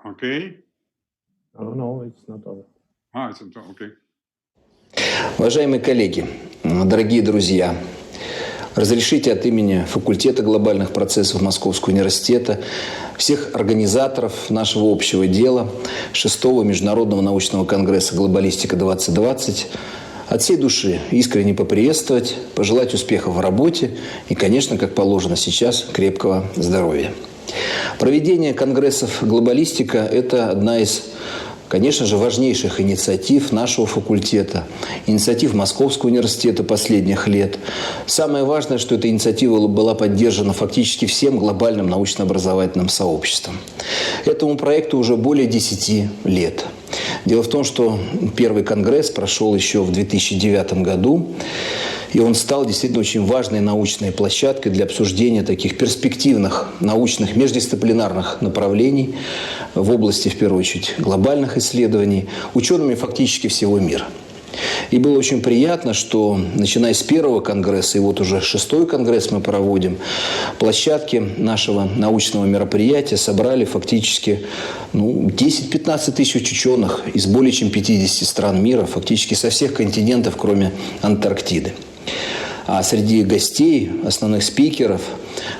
Okay. Oh, no, it's not over. It's not okay. Уважаемые коллеги, дорогие друзья, разрешите от имени факультета глобальных процессов Московского университета, всех организаторов нашего общего дела, 6-го Международного научного конгресса «Глобалистика-2020» от всей души искренне поприветствовать, пожелать успехов в работе и, конечно, как положено сейчас, крепкого здоровья. Проведение конгрессов «Глобалистика» – это одна из, конечно же, важнейших инициатив нашего факультета, инициатив Московского университета последних лет. Самое важное, что эта инициатива была поддержана фактически всем глобальным научно-образовательным сообществом. Этому проекту уже более 10 лет. Дело в том, что первый конгресс прошел еще в 2009 году, и он стал действительно очень важной научной площадкой для обсуждения таких перспективных научных междисциплинарных направлений в области, в первую очередь, глобальных исследований, учеными фактически всего мира. И было очень приятно, что, начиная с первого конгресса, и вот уже 6-й конгресс мы проводим, площадки нашего научного мероприятия собрали фактически 10-15 тысяч ученых из более чем 50 стран мира, фактически со всех континентов, кроме Антарктиды. А среди гостей, основных спикеров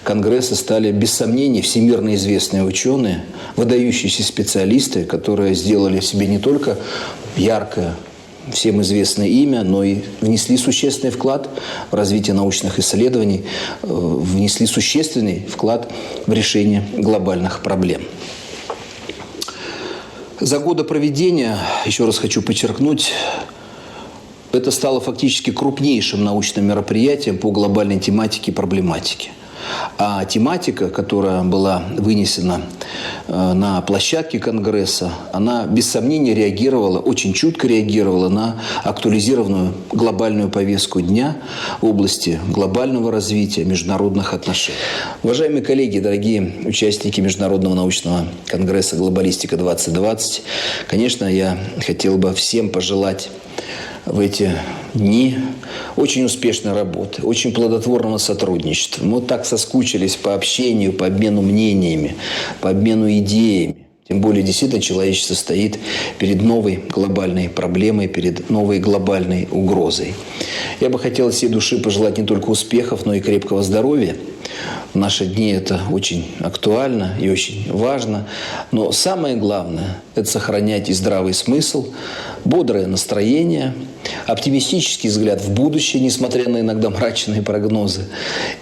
конгресса стали, без сомнений, всемирно известные ученые, выдающиеся специалисты, которые сделали себе не только яркое, всем известное имя, но и внесли существенный вклад в развитие научных исследований, внесли существенный вклад в решение глобальных проблем. За годы проведения, еще раз хочу подчеркнуть, это стало фактически крупнейшим научным мероприятием по глобальной тематике и проблематике. А тематика, которая была вынесена на площадке Конгресса, она без сомнения реагировала, очень чутко реагировала на актуализированную глобальную повестку дня в области глобального развития международных отношений. Уважаемые коллеги, дорогие участники Международного научного конгресса «Глобалистика-2020», конечно, я хотел бы всем пожелать в эти дни очень успешной работы, очень плодотворного сотрудничества. Мы так соскучились по общению, по обмену мнениями, по обмену идеями. Тем более, действительно, человечество стоит перед новой глобальной проблемой, перед новой глобальной угрозой. Я бы хотел от всей души пожелать не только успехов, но и крепкого здоровья. В наши дни это очень актуально и очень важно. Но самое главное – это сохранять и здравый смысл, бодрое настроение, оптимистический взгляд в будущее, несмотря на иногда мрачные прогнозы.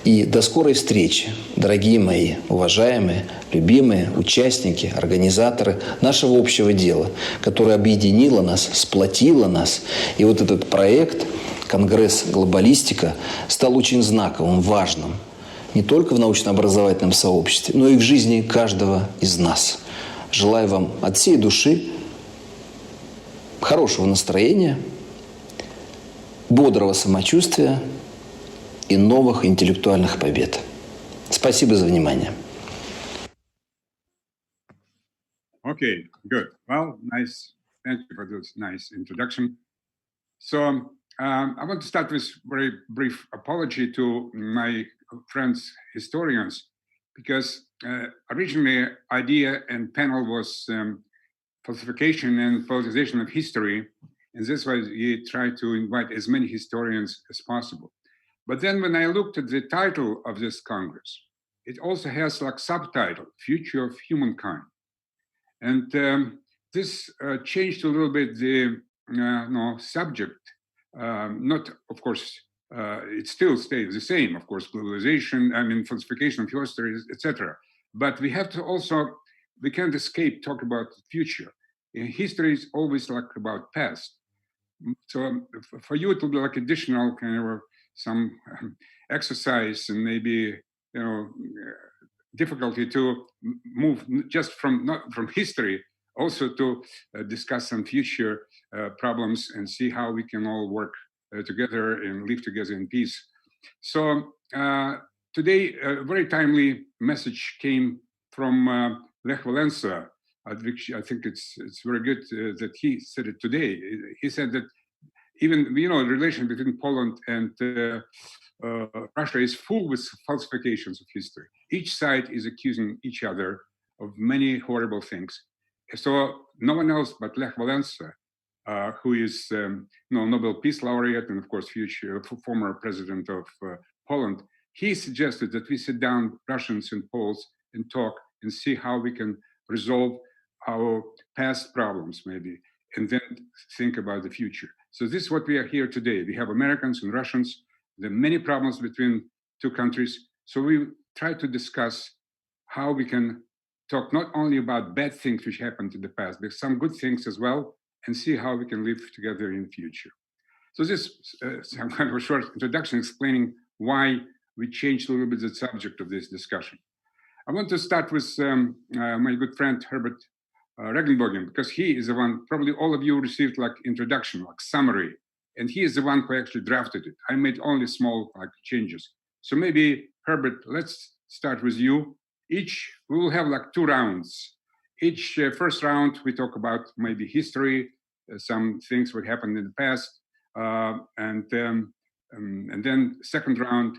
И до скорой встречи, дорогие мои, уважаемые, любимые участники, организаторы нашего общего дела, которое объединило нас, сплотило нас. И вот этот проект, Конгресс «Глобалистика», стал очень знаковым, важным. Не только в научно-образовательном сообществе, но и в жизни каждого из нас. Желаю вам от всей души хорошего настроения, бодрого самочувствия и новых интеллектуальных побед. Спасибо за внимание. Okay, good. Well, nice. Thank you for this nice introduction. So I want to start with very brief apology to my friends historians, because originally idea and panel was falsification and politicization of history, and this was we tried to invite as many historians as possible. But then when I looked at the title of this Congress, it also has like subtitle, Future of Humankind. And this changed a little bit the subject. Not, of course, it still stays the same, of course, globalization, falsification of history, etc. But we have to also, we can't escape talk about the future. History is always like about past. So for you, it will be like additional kind of some exercise and maybe, difficulty to move just from, not from history, also to discuss some future problems and see how we can all work together and live together in peace. So today, a very timely message came from Lech Walesa, which I think it's very good that he said it today. He said that even, the relation between Poland and Russia is full with falsifications of history. Each side is accusing each other of many horrible things. So no one else but Lech Walesa, who is Nobel Peace Laureate and of course former president of Poland, he suggested that we sit down, Russians and Poles, and talk and see how we can resolve our past problems maybe, and then think about the future. So this is what we are here today. We have Americans and Russians. There are many problems between two countries. So we try to discuss how we can talk not only about bad things which happened in the past, but some good things as well, and see how we can live together in the future. So this some kind of a short introduction explaining why we changed a little bit the subject of this discussion. I want to start with my good friend Herbert Reginbogin, because he is the one, probably all of you received like introduction, like summary, and he is the one who actually drafted it. I made only small like changes. So maybe Herbert, let's start with you. We will have like 2 rounds. Each first round, we talk about maybe history, some things what happened in the past, and then second round,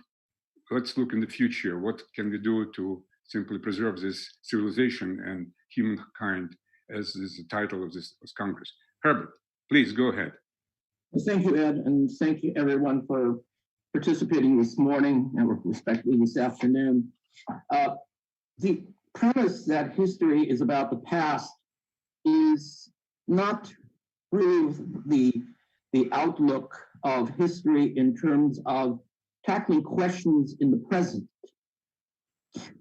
let's look in the future. What can we do to simply preserve this civilization and humankind, as is the title of this Congress. Herbert, please go ahead. Well, thank you, Ed, and thank you everyone for participating this morning and respectively this afternoon. The premise that history is about the past is not really the outlook of history in terms of tackling questions in the present.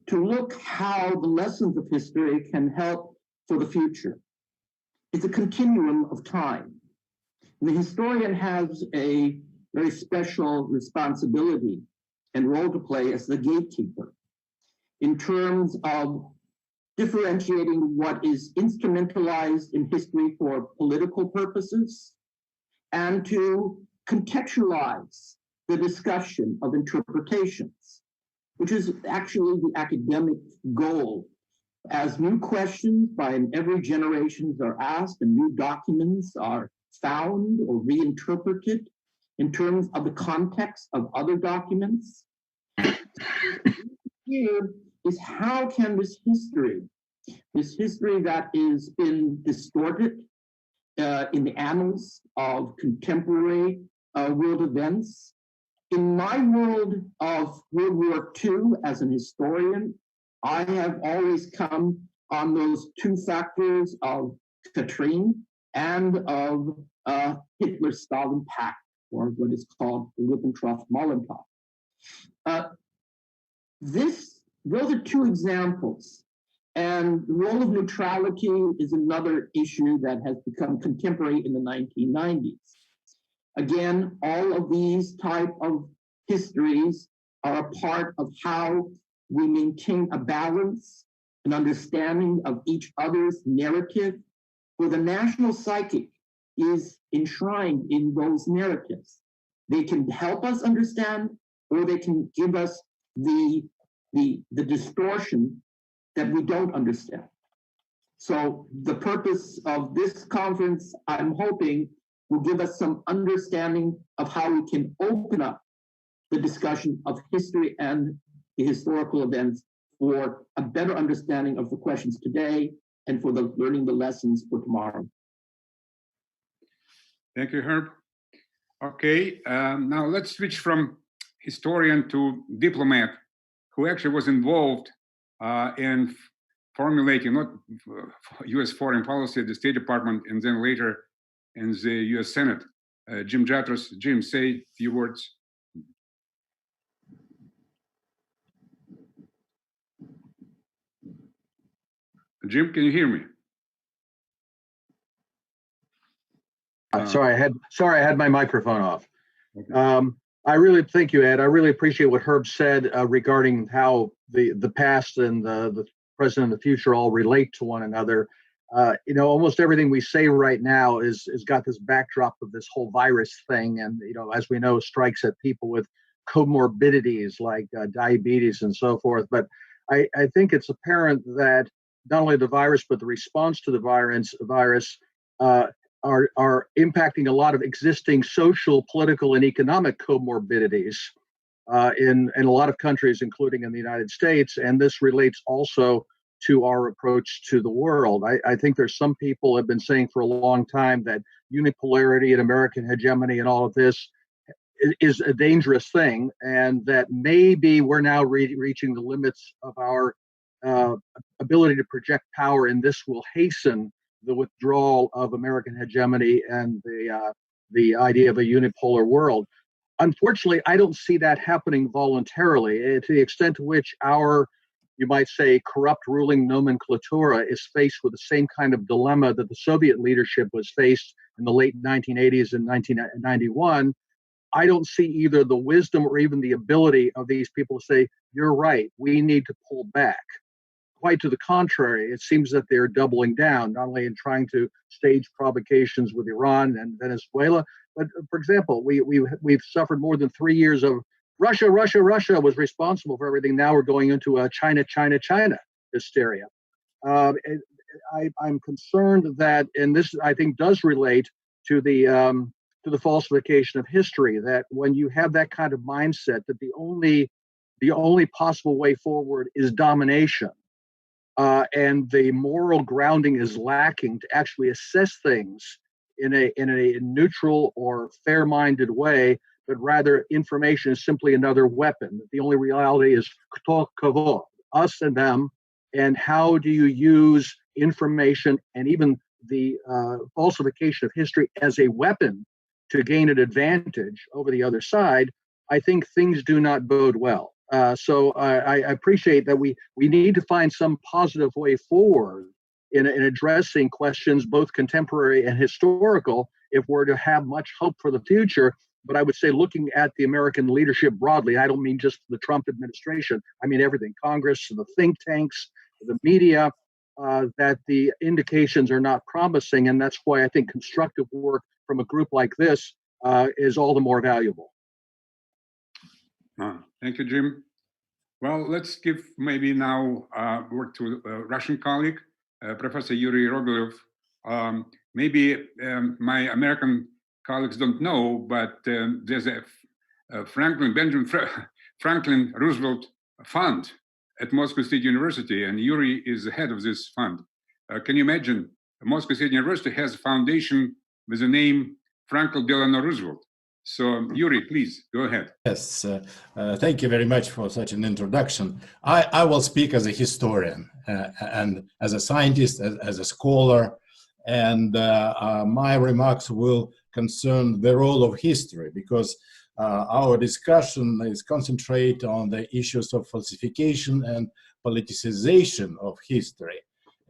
To look how the lessons of history can help for the future. It's a continuum of time. And the historian has a very special responsibility and role to play as the gatekeeper in terms of differentiating what is instrumentalized in history for political purposes and to contextualize the discussion of interpretations, which is actually the academic goal. As new questions by every generation are asked and new documents are found or reinterpreted in terms of the context of other documents. Here is how can this history that is been distorted in the annals of contemporary world events. In my world of World War II as an historian, I have always come on those 2 factors of Katrine and of Hitler-Stalin Pact, or what is called the Ribbentrop-Molotov. Those are 2 examples. And the role of neutrality is another issue that has become contemporary in the 1990s. Again, all of these type of histories are a part of how we maintain a balance, an understanding of each other's narrative, where the national psychic is enshrined in those narratives. They can help us understand, or they can give us the distortion that we don't understand. So the purpose of this conference, I'm hoping, will give us some understanding of how we can open up the discussion of history and the historical events for a better understanding of the questions today and for learning the lessons for tomorrow. Thank you, Herb. Okay, now let's switch from historian to diplomat, who actually was involved in formulating not U.S. foreign policy at the State Department and then later in the U.S. Senate. Jim Jatros. Jim, say a few words. Jim, can you hear me? Sorry, I had my microphone off. Okay. I really thank you, Ed. I really appreciate what Herb said regarding how the past and the present and the future all relate to one another. Almost everything we say right now is got this backdrop of this whole virus thing, and as we know, strikes at people with comorbidities like diabetes and so forth. But I think it's apparent that not only the virus but the response to the virus are impacting a lot of existing social, political, and economic comorbidities in a lot of countries, including in the United States. And this relates also to our approach to the world. I think there's some people have been saying for a long time that unipolarity and American hegemony and all of this is a dangerous thing, and that maybe we're now reaching the limits of our ability to project power, and this will hasten the withdrawal of American hegemony and the idea of a unipolar world. Unfortunately, I don't see that happening voluntarily. To the extent to which our, you might say, corrupt ruling nomenclatura is faced with the same kind of dilemma that the Soviet leadership was faced in the late 1980s and 1991, I don't see either the wisdom or even the ability of these people to say, you're right, we need to pull back. Quite to the contrary, it seems that they're doubling down, not only in trying to stage provocations with Iran and Venezuela, but for example, we've suffered more than 3 years of Russia was responsible for everything. Now we're going into a China hysteria. I'm concerned that, and this I think does relate to the falsification of history, that when you have that kind of mindset that the only possible way forward is domination, and the moral grounding is lacking to actually assess things in a neutral or fair-minded way, but rather information is simply another weapon. The only reality is kto, us and them, and how do you use information and even the falsification of history as a weapon to gain an advantage over the other side. I think things do not bode well. So I appreciate that we need to find some positive way forward in addressing questions both contemporary and historical if we're to have much hope for the future. But I would say, looking at the American leadership broadly, I don't mean just the Trump administration, I mean everything, Congress, the think tanks, the media, that the indications are not promising. And that's why I think constructive work from a group like this is all the more valuable. Thank you, Jim. Well, let's give maybe now word to a Russian colleague, Professor Yuri Rogolev. Maybe my American colleagues don't know, but there's a Benjamin Franklin Roosevelt Fund at Moscow State University, and Yuri is the head of this fund. Can you imagine? Moscow State University has a foundation with the name Franklin Delano Roosevelt. So, Yuri, please go ahead. Yes, thank you very much for such an introduction. I will speak as a historian and as a scientist, as a scholar, and my remarks will concern the role of history, because our discussion is concentrated on the issues of falsification and politicization of history.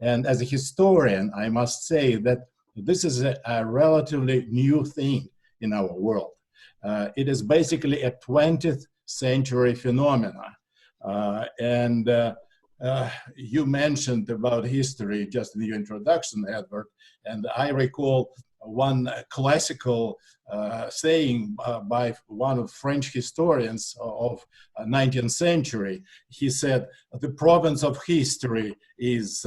And as a historian, I must say that this is a relatively new thing in our world. It is basically a 20th century phenomena. You mentioned about history just in your introduction, Edward, and I recall one classical saying by one of French historians of 19th century. He said, the province of history is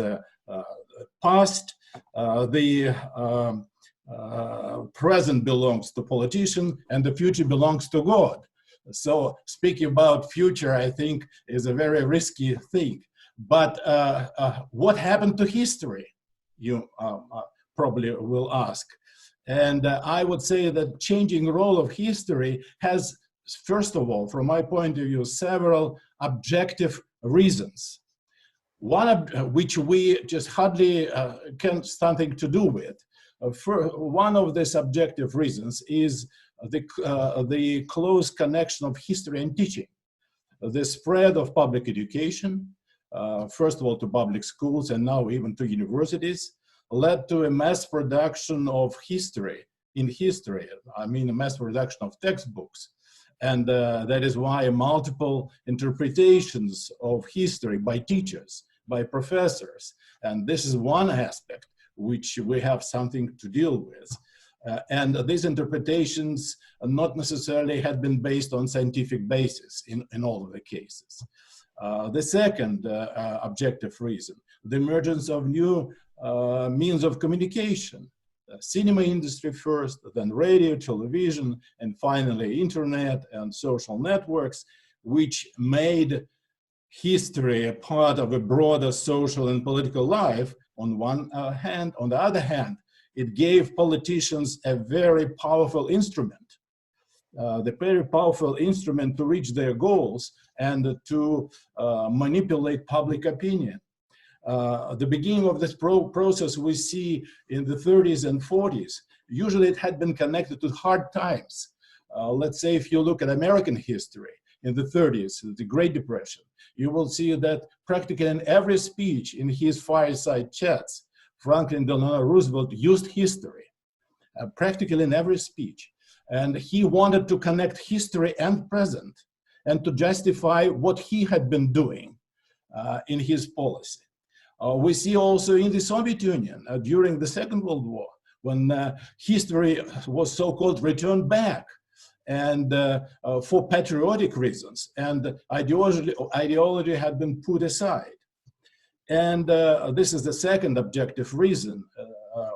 past, the present belongs to politicians, and the future belongs to God. So speaking about future, I think, is a very risky thing. But what happened to history? You probably will ask. And I would say that changing role of history has, first of all, from my point of view, several objective reasons. One of which we just hardly can something to do with. One of the subjective reasons is the close connection of history and teaching. The spread of public education, first of all to public schools and now even to universities, led to a mass production of history. In history, I mean a mass production of textbooks. And that is why multiple interpretations of history by teachers, by professors. And this is one aspect which we have something to deal with. And these interpretations not necessarily had been based on scientific basis in all of the cases. The second objective reason, the emergence of new means of communication. Cinema industry first, then radio, television, and finally internet and social networks, which made history a part of a broader social and political life on one hand. On the other hand, it gave politicians a very powerful instrument, the very powerful instrument to reach their goals and to manipulate public opinion. The beginning of this process we see in the 30s and 40s. Usually it had been connected to hard times. Let's say if you look at American history in the 30s, the Great Depression, you will see that practically in every speech in his fireside chats, Franklin Delano Roosevelt used history, practically in every speech. And he wanted to connect history and present and to justify what he had been doing in his policy. We see also in the Soviet Union during the Second World War, when history was so-called returned back and for patriotic reasons, and ideology had been put aside. And this is the second objective reason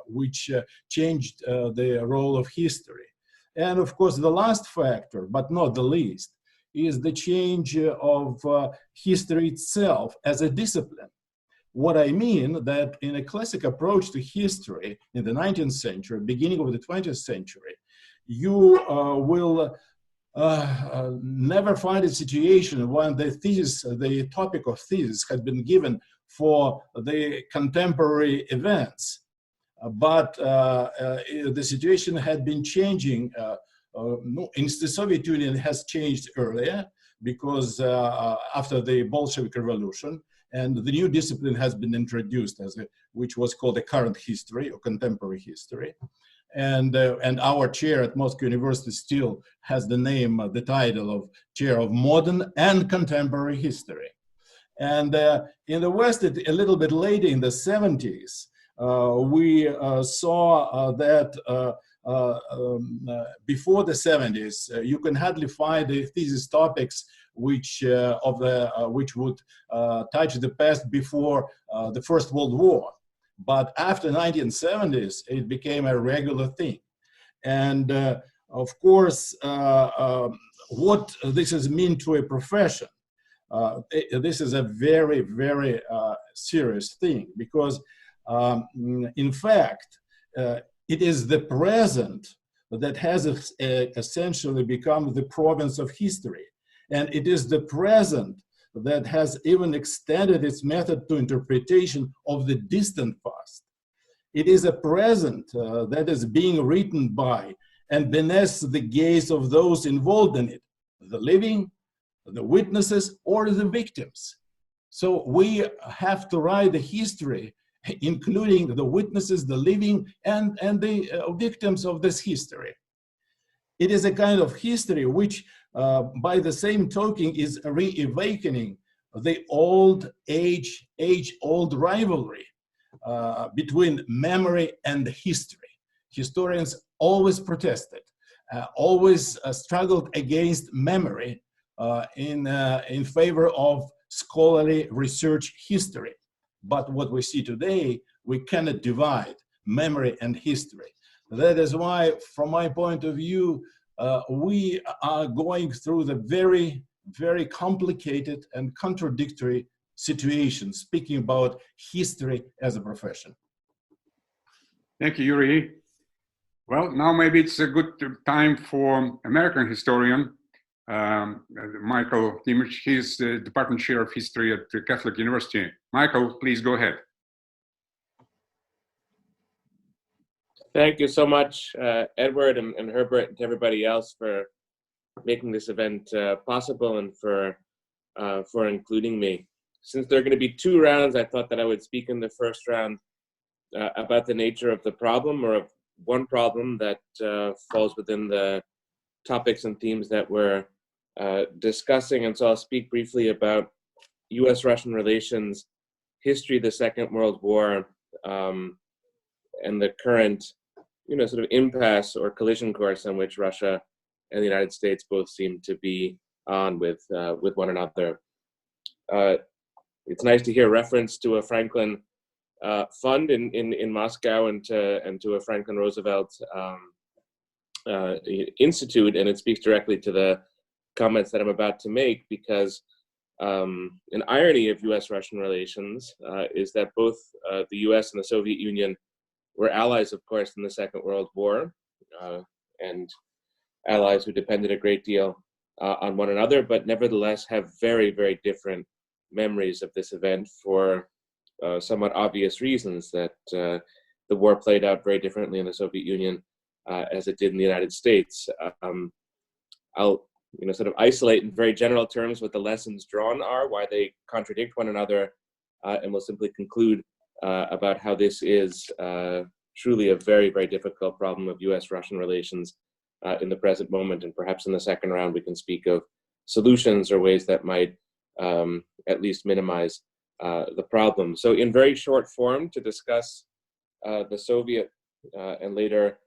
which changed the role of history. And of course, the last factor, but not the least, is the change of history itself as a discipline. What I mean that in a classic approach to history in the 19th century, beginning of the 20th century, you will never find a situation when the thesis, the topic of thesis had been given for the contemporary events. But the situation had been changing. In the Soviet Union has changed earlier because after the Bolshevik Revolution, and the new discipline has been introduced, which was called a current history or contemporary history. And our chair at Moscow University still has the name, the title of Chair of Modern and Contemporary History. And in the West, a little bit later in the 70s, we saw that before the 70s, you can hardly find the thesis topics which would touch the past before the First World War. But after 1970s, it became a regular thing. And of course, what this has meant to a profession, this is a very, very serious thing because in fact, it is the present that has essentially become the province of history. And it is the present that has even extended its method to interpretation of the distant past. It is a present that is being written by and beneath the gaze of those involved in it, the living, the witnesses, or the victims. So we have to write the history, including the witnesses, the living, and the victims of this history. It is a kind of history which, by the same token, is re-awakening the old age-old rivalry between memory and history. Historians always protested, always struggled against memory in favor of scholarly research history. But what we see today, we cannot divide memory and history. That is why, from my point of view, we are going through the very, very complicated and contradictory situation, speaking about history as a profession. Thank you, Yuri. Well, now maybe it's a good time for American historian, Michael Dimich. He's the department chair of history at the Catholic University. Michael, please go ahead. Thank you so much, Edward and Herbert, and to everybody else for making this event possible and for including me. Since there are going to be two rounds, I thought that I would speak in the first round about the nature of the problem, or of one problem that falls within the topics and themes that we're discussing. And so I'll speak briefly about US-Russian relations, history of the Second World War, and the current, sort of impasse or collision course on which Russia and the United States both seem to be on with one another. It's nice to hear reference to a Franklin fund in Moscow and to a Franklin Roosevelt institute, and it speaks directly to the comments that I'm about to make, because an irony of US-Russian relations is that both the US and the Soviet Union were allies, of course, in the Second World War, and allies who depended a great deal on one another, but nevertheless have very, very different memories of this event for somewhat obvious reasons, that the war played out very differently in the Soviet Union as it did in the United States. I'll sort of isolate in very general terms what the lessons drawn are, why they contradict one another, and we'll simply conclude about how this is truly a very, very difficult problem of US-Russian relations in the present moment. And perhaps in the second round, we can speak of solutions or ways that might at least minimize the problem. So in very short form, to discuss the Soviet and later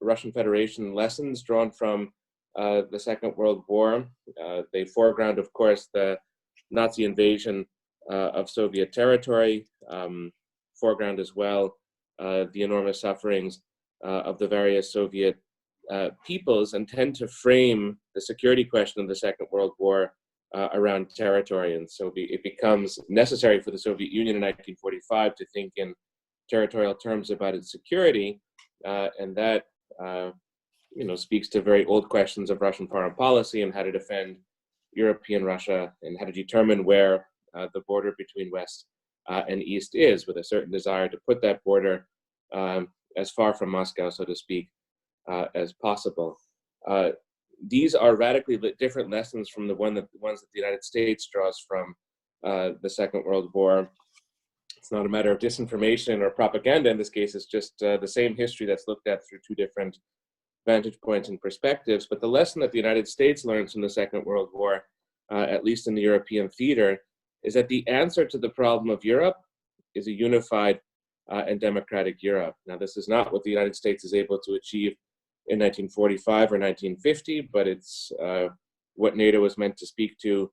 Russian Federation lessons drawn from the Second World War. They foreground, of course, the Nazi invasion of Soviet territory, foreground as well the enormous sufferings of the various Soviet peoples, and tend to frame the security question of the Second World War around territory. And so it becomes necessary for the Soviet Union in 1945 to think in territorial terms about its security, and that speaks to very old questions of Russian foreign policy and how to defend European Russia and how to determine where the border between West and East is, with a certain desire to put that border as far from Moscow, so to speak, as possible. These are radically different lessons from the ones that the United States draws from the Second World War. It's not a matter of disinformation or propaganda in this case, it's just the same history that's looked at through two different vantage points and perspectives. But the lesson that the United States learns from the Second World War, at least in the European theater, is that the answer to the problem of Europe is a unified and democratic Europe. Now, this is not what the United States is able to achieve in 1945 or 1950, but it's what NATO was meant to speak to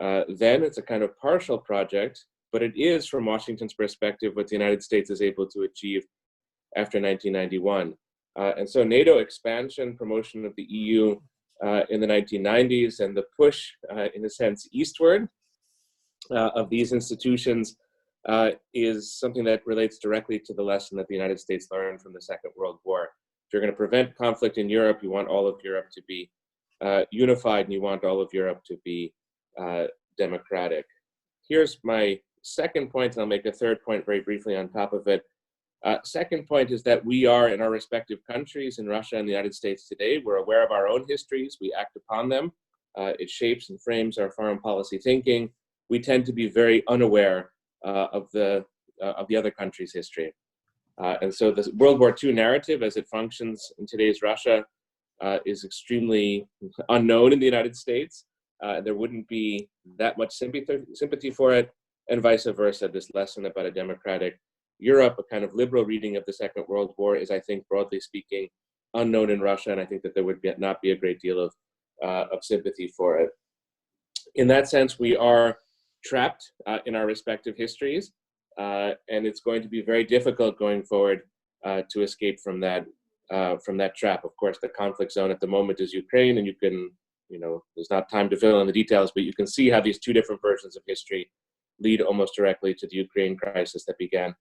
then. It's a kind of partial project, but it is, from Washington's perspective, what the United States is able to achieve after 1991. And so NATO expansion, promotion of the EU in the 1990s, and the push, in a sense, eastward of these institutions is something that relates directly to the lesson that the United States learned from the Second World War. If you're going to prevent conflict in Europe, you want all of Europe to be unified, and you want all of Europe to be democratic. Here's my second point, and I'll make a third point very briefly on top of it. Second point is that we are, in our respective countries, in Russia and the United States today, we're aware of our own histories, we act upon them. It shapes and frames our foreign policy thinking. We tend to be very unaware of the other country's history. And so the World War II narrative, as it functions in today's Russia, is extremely unknown in the United States. There wouldn't be that much sympathy for it, and vice versa. This lesson about a democratic Europe, a kind of liberal reading of the Second World War, is, I think, broadly speaking, unknown in Russia, and I think that there would not be a great deal of sympathy for it. In that sense, we are trapped in our respective histories, and it's going to be very difficult going forward to escape from that trap. Of course, the conflict zone at the moment is Ukraine, and you can, there's not time to fill in the details, but you can see how these two different versions of history lead almost directly to the Ukraine crisis that began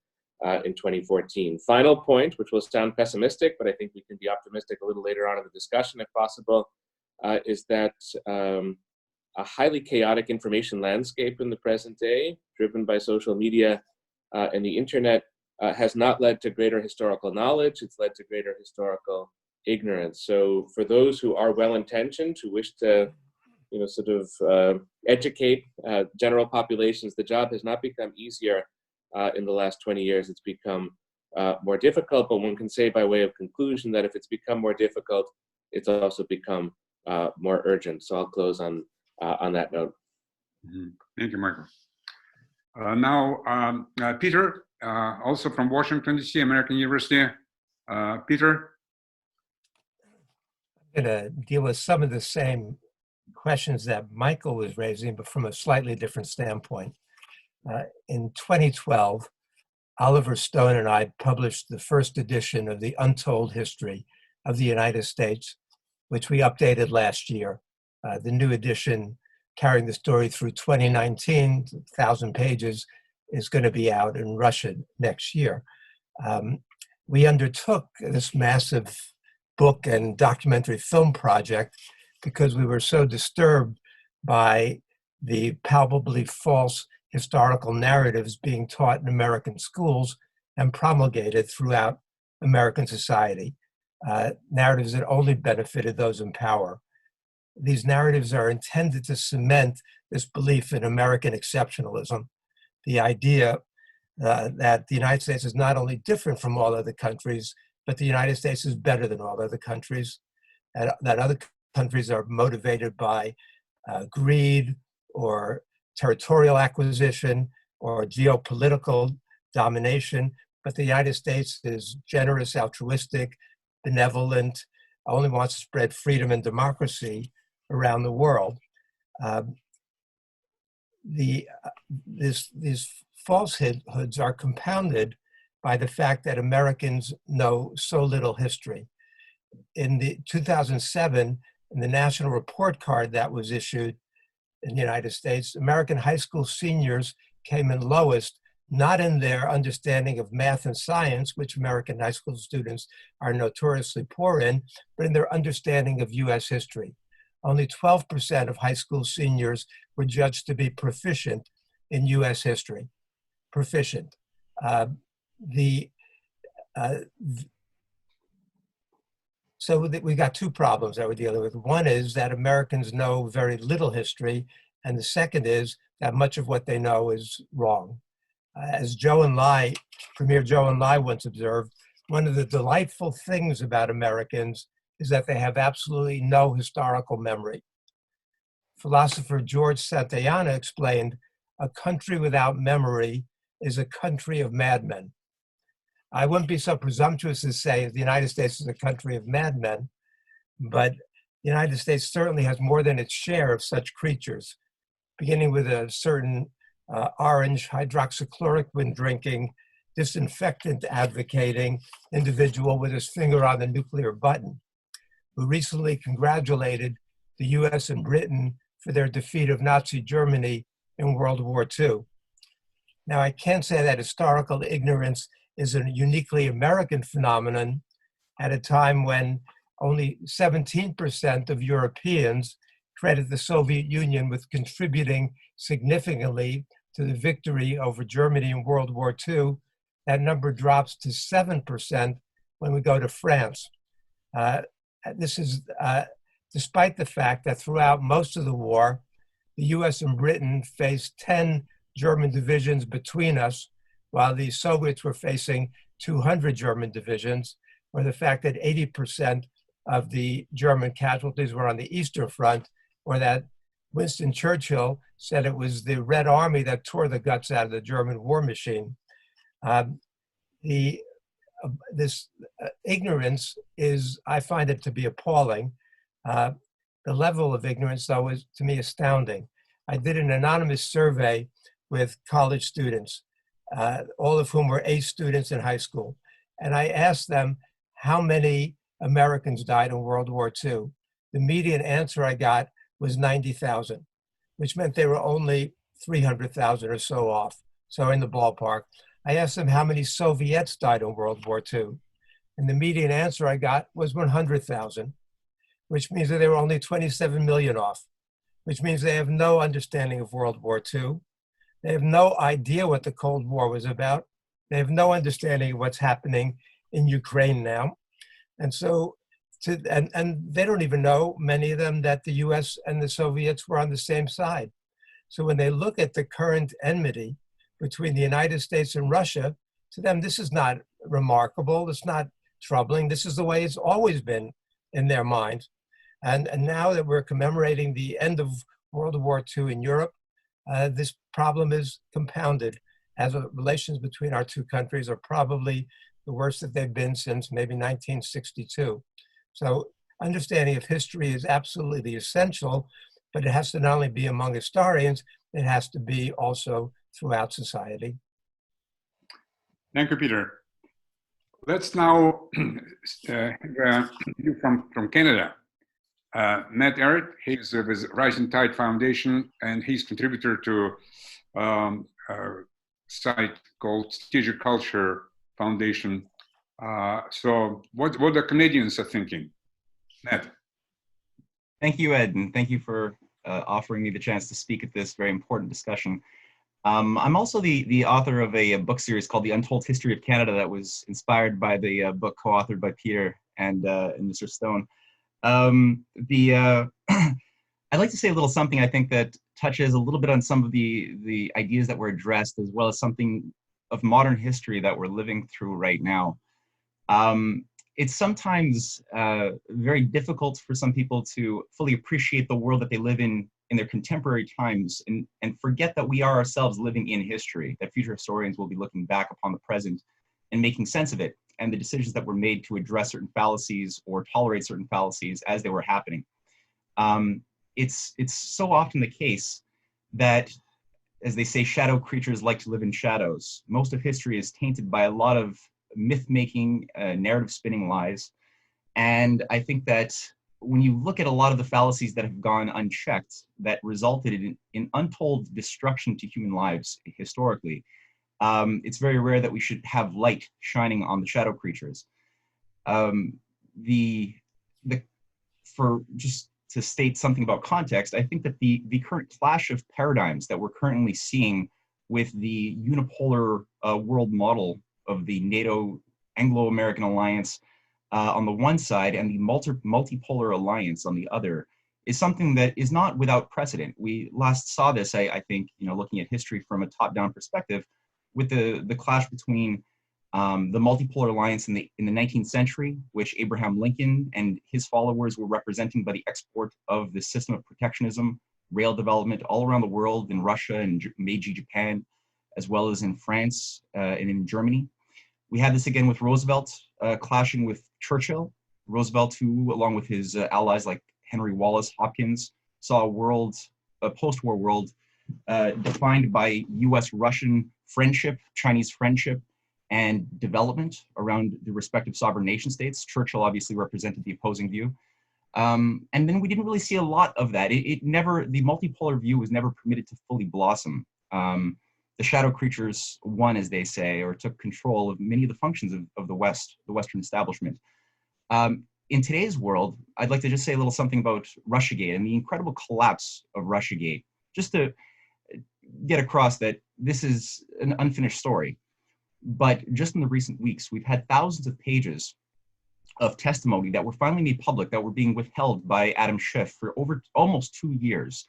in 2014. Final point, which will sound pessimistic, but I think we can be optimistic a little later on in the discussion if possible, is that a highly chaotic information landscape in the present day, driven by social media and the internet, has not led to greater historical knowledge, it's led to greater historical ignorance. So for those who are well-intentioned, who wish to educate general populations, the job has not become easier in the last 20 years. It's become more difficult, but one can say by way of conclusion that if it's become more difficult, it's also become more urgent. So I'll close on that note. Mm-hmm. Thank you, Michael. Now, Peter, also from Washington, D.C., American University. Peter? I'm going to deal with some of the same questions that Michael was raising, but from a slightly different standpoint. In 2012, Oliver Stone and I published the first edition of the Untold History of the United States, which we updated last year. The new edition carrying the story through 2019, 1,000 pages, is going to be out in Russia next year. We undertook this massive book and documentary film project because we were so disturbed by the palpably false historical narratives being taught in American schools and promulgated throughout American society, narratives that only benefited those in power. These narratives are intended to cement this belief in American exceptionalism, the idea that the United States is not only different from all other countries, but the United States is better than all other countries, that other countries are motivated by greed or territorial acquisition or geopolitical domination, but the United States is generous, altruistic, benevolent, only wants to spread freedom and democracy around the world. These falsehoods are compounded by the fact that Americans know so little history. In the 2007, in the national report card that was issued in the United States, American high school seniors came in lowest, not in their understanding of math and science, which American high school students are notoriously poor in, but in their understanding of US history. Only 12% of high school seniors were judged to be proficient in US history. Proficient. So we got two problems that we're dealing with. One is that Americans know very little history, and the second is that much of what they know is wrong. As Premier Zhou Enlai once observed, one of the delightful things about Americans is that they have absolutely no historical memory. Philosopher George Santayana explained, "A country without memory is a country of madmen." I wouldn't be so presumptuous as to say the United States is a country of madmen, but the United States certainly has more than its share of such creatures, beginning with a certain orange hydroxychloroquine drinking, disinfectant advocating individual with his finger on the nuclear button, who recently congratulated the US and Britain for their defeat of Nazi Germany in World War II. Now, I can't say that historical ignorance is a uniquely American phenomenon at a time when only 17% of Europeans credit the Soviet Union with contributing significantly to the victory over Germany in World War II. That number drops to 7% when we go to France. This is despite the fact that throughout most of the war, the US and Britain faced 10 German divisions between us, while the Soviets were facing 200 German divisions, or the fact that 80% of the German casualties were on the Eastern Front, or that Winston Churchill said it was the Red Army that tore the guts out of the German war machine. This ignorance is, I find it to be appalling. The level of ignorance, though, is to me astounding. I did an anonymous survey with college students, all of whom were A students in high school. And I asked them how many Americans died in World War II. The median answer I got was 90,000, which meant they were only 300,000 or so off, so in the ballpark. I asked them how many Soviets died in World War II. And the median answer I got was 100,000, which means that they were only 27 million off, which means they have no understanding of World War II. They have no idea what the Cold War was about. They have no understanding of what's happening in Ukraine now. And so, and they don't even know, many of them, that the US and the Soviets were on the same side. So when they look at the current enmity between the United States and Russia, to them, this is not remarkable. It's not troubling. This is the way it's always been in their minds. And now that we're commemorating the end of World War II in Europe, this problem is compounded, as the relations between our two countries are probably the worst that they've been since maybe 1962. So understanding of history is absolutely essential, but it has to not only be among historians, it has to be also throughout society. Thank you, Peter. Let's now hear you from Canada. Matt Ehret. He's with Rising Tide Foundation, and he's contributor to a site called Strategic Culture Foundation. So what the Canadians are thinking? Matt. Thank you, Ed, and thank you for offering me the chance to speak at this very important discussion. I'm also the author of a book series called The Untold History of Canada that was inspired by the book co-authored by Peter and Mr. Stone. I'd like to say a little something I think that touches a little bit on some of the ideas that were addressed, as well as something of modern history that we're living through right now. It's sometimes very difficult for some people to fully appreciate the world that they live in their contemporary times, and forget that we are ourselves living in history, that future historians will be looking back upon the present and making sense of it, and the decisions that were made to address certain fallacies or tolerate certain fallacies as they were happening. It's so often the case that, as they say, shadow creatures like to live in shadows. Most of history is tainted by a lot of myth-making, narrative-spinning lies. And I think that when you look at a lot of the fallacies that have gone unchecked, that resulted in untold destruction to human lives historically, it's very rare that we should have light shining on the shadow creatures. For just to state something about context, I think that the current clash of paradigms that we're currently seeing with the unipolar world model of the NATO Anglo-American alliance on the one side and the multipolar alliance on the other is something that is not without precedent. We last saw this, I think, looking at history from a top-down perspective, with the clash between the multipolar alliance in the 19th century, which Abraham Lincoln and his followers were representing by the export of the system of protectionism, rail development all around the world, in Russia and Meiji Japan, as well as in France and in Germany. We had this again with Roosevelt clashing with Churchill. Roosevelt, who, along with his allies like Henry Wallace Hopkins, saw a post-war world defined by US-Russian friendship, Chinese friendship, and development around the respective sovereign nation states. Churchill obviously represented the opposing view. And then we didn't really see a lot of that. The multipolar view was never permitted to fully blossom. The shadow creatures won, as they say, or took control of many of the functions of the Western establishment. In today's world, I'd like to just say a little something about Russiagate and the incredible collapse of Russiagate, just to get across that this is an unfinished story. But just in the recent weeks, we've had thousands of pages of testimony that were finally made public that were being withheld by Adam Schiff for over almost 2 years,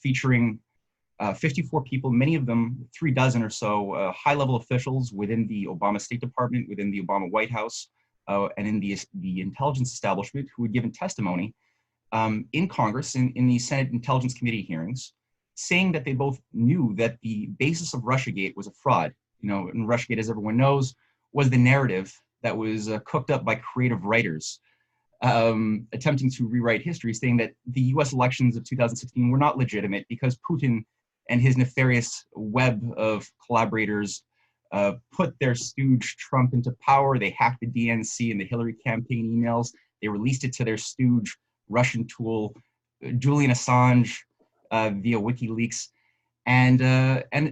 featuring 54 people, many of them 36 or so high-level officials within the Obama State Department, within the Obama White House, and in the intelligence establishment, who had given testimony in Congress, in the Senate Intelligence Committee hearings, saying that they both knew that the basis of Russiagate was a fraud. And Russiagate, as everyone knows, was the narrative that was cooked up by creative writers attempting to rewrite history, saying that the US elections of 2016 were not legitimate because Putin and his nefarious web of collaborators put their stooge Trump into power. They hacked the DNC and the Hillary campaign emails. They released it to their stooge Russian tool, Julian Assange, via WikiLeaks. And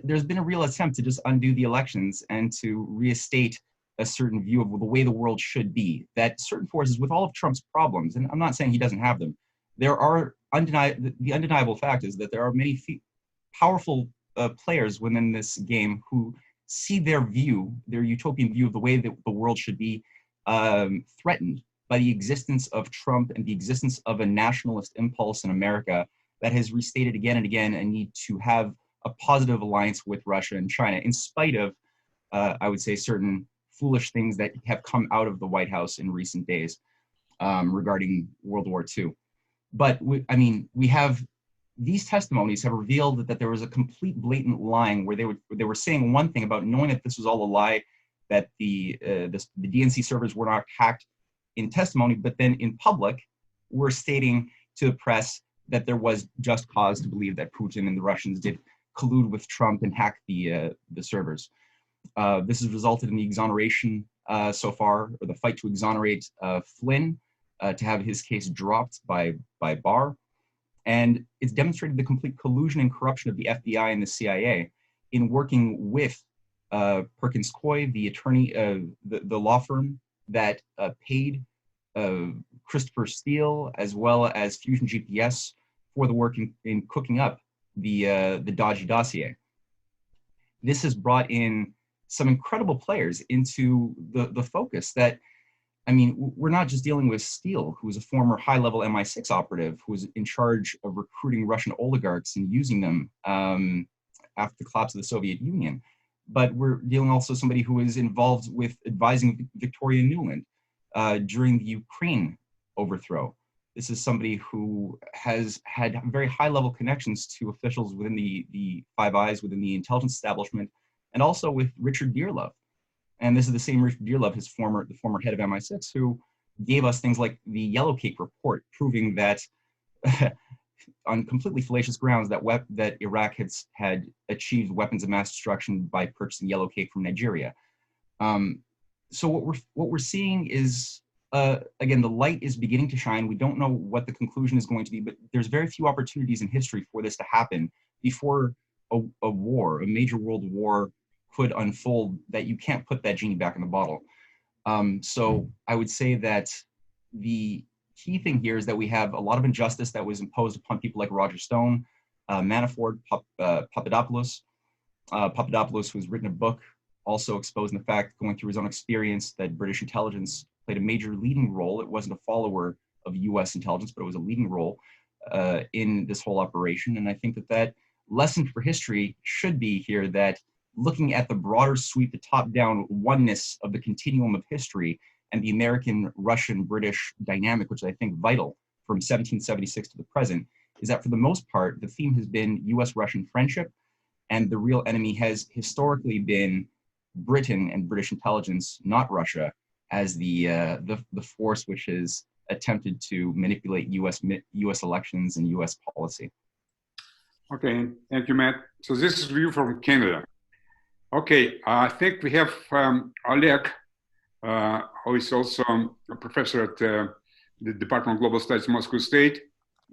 there's been a real attempt to just undo the elections and to reinstate a certain view of the way the world should be, that certain forces, with all of Trump's problems, and I'm not saying he doesn't have them, there are the undeniable fact is that there are many powerful players within this game who see their utopian view of the way that the world should be threatened by the existence of Trump and the existence of a nationalist impulse in America that has restated again and again a need to have a positive alliance with Russia and China, in spite of, I would say, certain foolish things that have come out of the White House in recent days regarding World War II. But we have these testimonies have revealed that there was a complete blatant lying where they were saying one thing about knowing that this was all a lie, that the DNC servers were not hacked in testimony, but then in public were stating to the press that there was just cause to believe that Putin and the Russians did collude with Trump and hack the servers. This has resulted in the exoneration so far, or the fight to exonerate Flynn, to have his case dropped by Barr. And it's demonstrated the complete collusion and corruption of the FBI and the CIA in working with Perkins Coie, the attorney, the law firm that paid Christopher Steele, as well as Fusion GPS, for the work in cooking up the dodgy dossier. This has brought in some incredible players into the focus that, I mean, we're not just dealing with Steele, who was a former high-level MI6 operative who was in charge of recruiting Russian oligarchs and using them after the collapse of the Soviet Union, but we're dealing also somebody who is involved with advising Victoria Nuland during the Ukraine overthrow. This is somebody who has had very high-level connections to officials within the Five Eyes, within the intelligence establishment, and also with Richard Dearlove. And this is the same Richard Dearlove, the former head of MI6, who gave us things like the Yellow Cake report, proving that on completely fallacious grounds that Iraq had achieved weapons of mass destruction by purchasing Yellow Cake from Nigeria. So what we're seeing is, again, the light is beginning to shine. We don't know what the conclusion is going to be, but there's very few opportunities in history for this to happen before a war, a major world war, could unfold, that you can't put that genie back in the bottle. So I would say that the key thing here is that we have a lot of injustice that was imposed upon people like Roger Stone, Manafort, Papadopoulos. Papadopoulos, who's written a book also exposing the fact, going through his own experience, that British intelligence played a major leading role. It wasn't a follower of US intelligence, but it was a leading role in this whole operation. And I think that lesson for history should be here, that looking at the broader sweep, the top-down oneness of the continuum of history and the American, Russian, British dynamic, which is, I think, vital from 1776 to the present, is that for the most part, the theme has been US-Russian friendship, and the real enemy has historically been Britain and British intelligence, not Russia, as the force which has attempted to manipulate US elections and US policy. Okay, thank you, Matt. So this is view from Canada. Okay, I think we have Oleg, who is also a professor at the Department of Global Studies, Moscow State.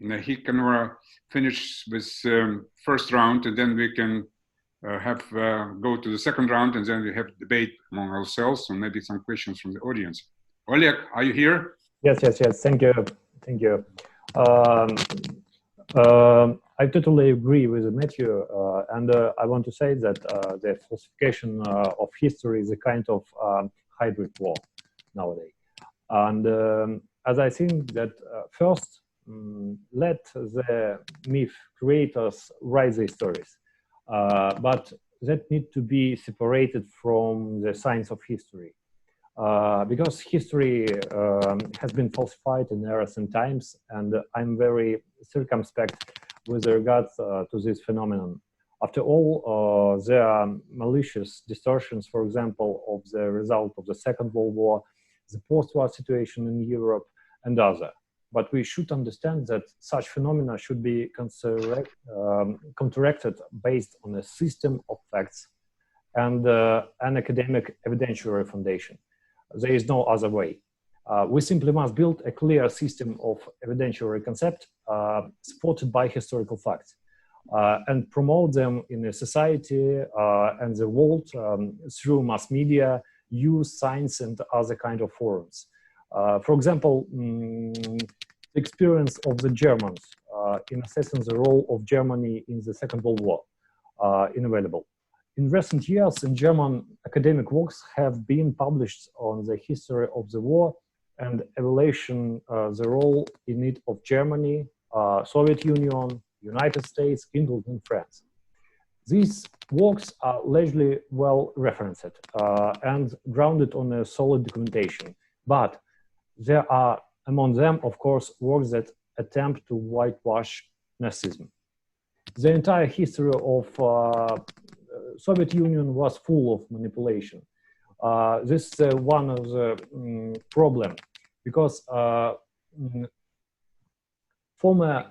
And he can finish with first round, and then we can go to the second round, and then we have debate among ourselves, and maybe some questions from the audience. Oleg, are you here? Yes. Thank you. I totally agree with Matthew, and I want to say that the falsification of history is a kind of hybrid war nowadays. And as I think that first, let the myth creators write the stories, but that need to be separated from the science of history. Because history has been falsified in recent times, and I'm very circumspect with regards to this phenomenon. After all, there are malicious distortions, for example, of the result of the Second World War, the post-war situation in Europe, and other. But we should understand that such phenomena should be counteracted based on a system of facts and an academic evidentiary foundation. There is no other way. We simply must build a clear system of evidentiary concept supported by historical facts and promote them in a society and the world through mass media, use science and other kind of forums. For example, the experience of the Germans in assessing the role of Germany in the Second World War invaluable. In recent years, in German academic works have been published on the history of the war and evaluation the role in it of Germany, Soviet Union, United States, England, and France. These works are largely well referenced and grounded on a solid documentation, but there are among them, of course, works that attempt to whitewash Nazism. The entire history of Soviet Union was full of manipulation. This is one of the problem, because in former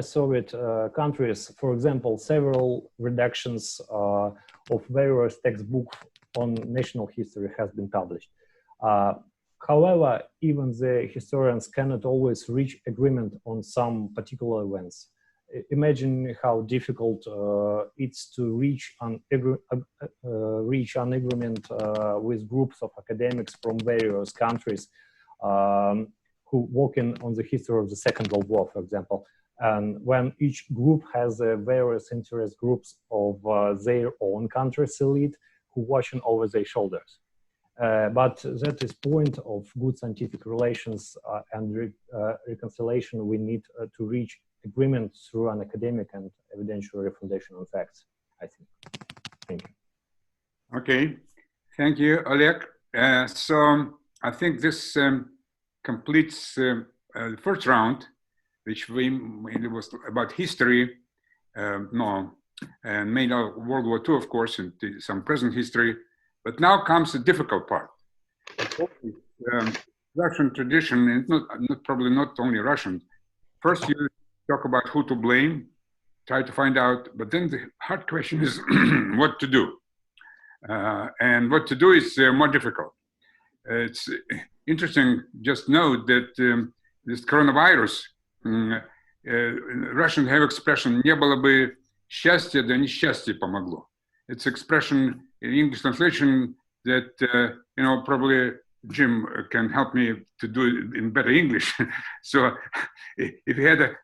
Soviet countries, for example, several redactions of various textbooks on national history has been published. However, even the historians cannot always reach agreement on some particular events. Imagine how difficult it's to reach an agreement with groups of academics from various countries who working on the history of the Second World War, for example. And when each group has various interest groups of their own country's elite who watching over their shoulders. But that is point of good scientific relations and reconciliation. We need to reach agreement through an academic and evidentiary foundation on facts, I think. Thank you. Okay, thank you, Oleg. So I think this completes the first round, which mainly was about history, and mainly World War II, of course, and some present history. But now comes the difficult part. Russian tradition, and probably not only Russian. First, you talk about who to blame, try to find out, but then the hard question is what to do. And what to do is more difficult. It's interesting, just note that this coronavirus, Russians have expression «не было бы счастья, да несчастье помогло». It's expression in English translation that, probably Jim can help me to do it in better English. So if you had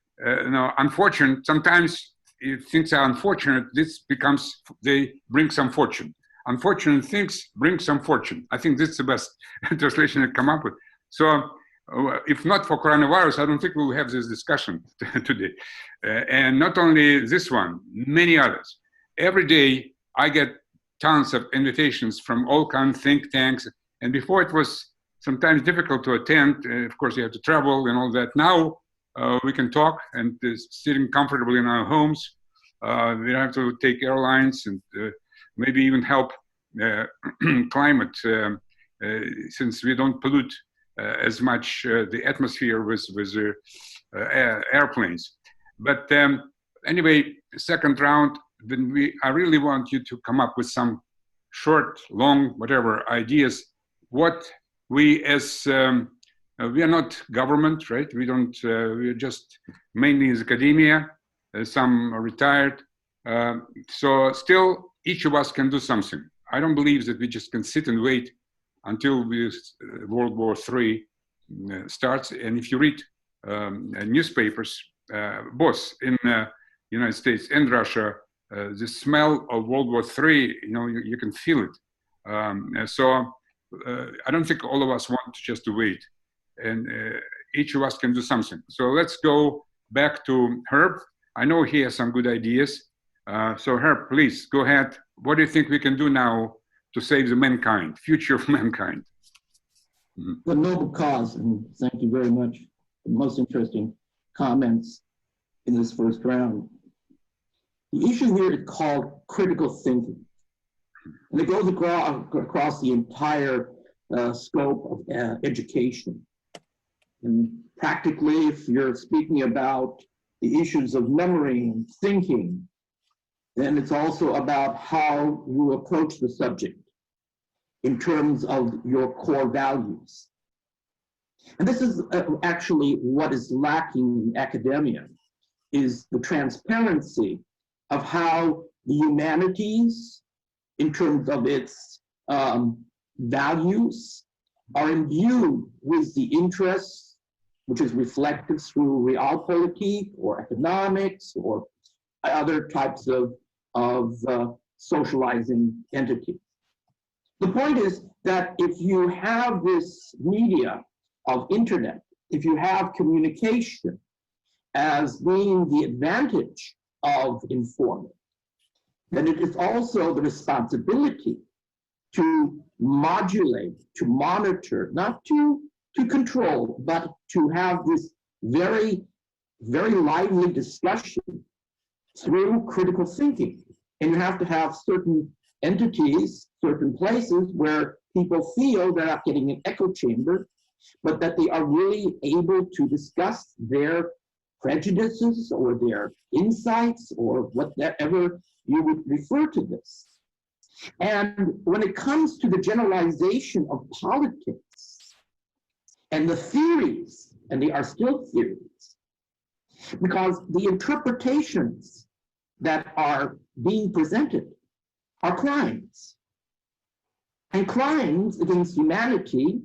unfortunate, sometimes if things are unfortunate, they bring some fortune. Unfortunate things bring some fortune. I think that's the best translation I come up with. So if not for coronavirus, I don't think we'll have this discussion today. And not only this one, many others. Every day I get tons of invitations from all kinds of think tanks. And before it was sometimes difficult to attend. Of course, you have to travel and all that. Now we can talk and sitting comfortably in our homes. We don't have to take airlines and maybe even help climate since we don't pollute as much the atmosphere with airplanes. But anyway, second round, then I really want you to come up with some short, long, whatever ideas. What we as we are not government, right? We don't. We're just mainly as academia. Some are retired. So still, each of us can do something. I don't believe that we just can sit and wait until World War III starts. And if you read newspapers, both in the United States and Russia, the smell of World War III, you can feel it. So I don't think all of us want just to wait. And each of us can do something. So let's go back to Herb. I know he has some good ideas. So Herb, please go ahead. What do you think we can do now to save the mankind, future of mankind? The noble cause, and thank you very much for the most interesting comments in this first round. The issue here is called critical thinking. And it goes across the entire scope of education. And practically, if you're speaking about the issues of memory and thinking, then it's also about how you approach the subject in terms of your core values. And this is actually what is lacking in academia, is the transparency of how the humanities, in terms of its values, are imbued with the interests, which is reflected through realpolitik or economics or other types of socializing entities. The point is that if you have this media of internet, if you have communication as being the advantage of informing, then it is also the responsibility to modulate, to monitor, not to control, but to have this very, very lively discussion through critical thinking. And you have to have certain entities, certain places where people feel they're not getting an echo chamber, but that they are really able to discuss their prejudices or their insights or whatever you would refer to this. And when it comes to the generalization of politics, and the theories, and they are still theories, because the interpretations that are being presented are crimes. And crimes against humanity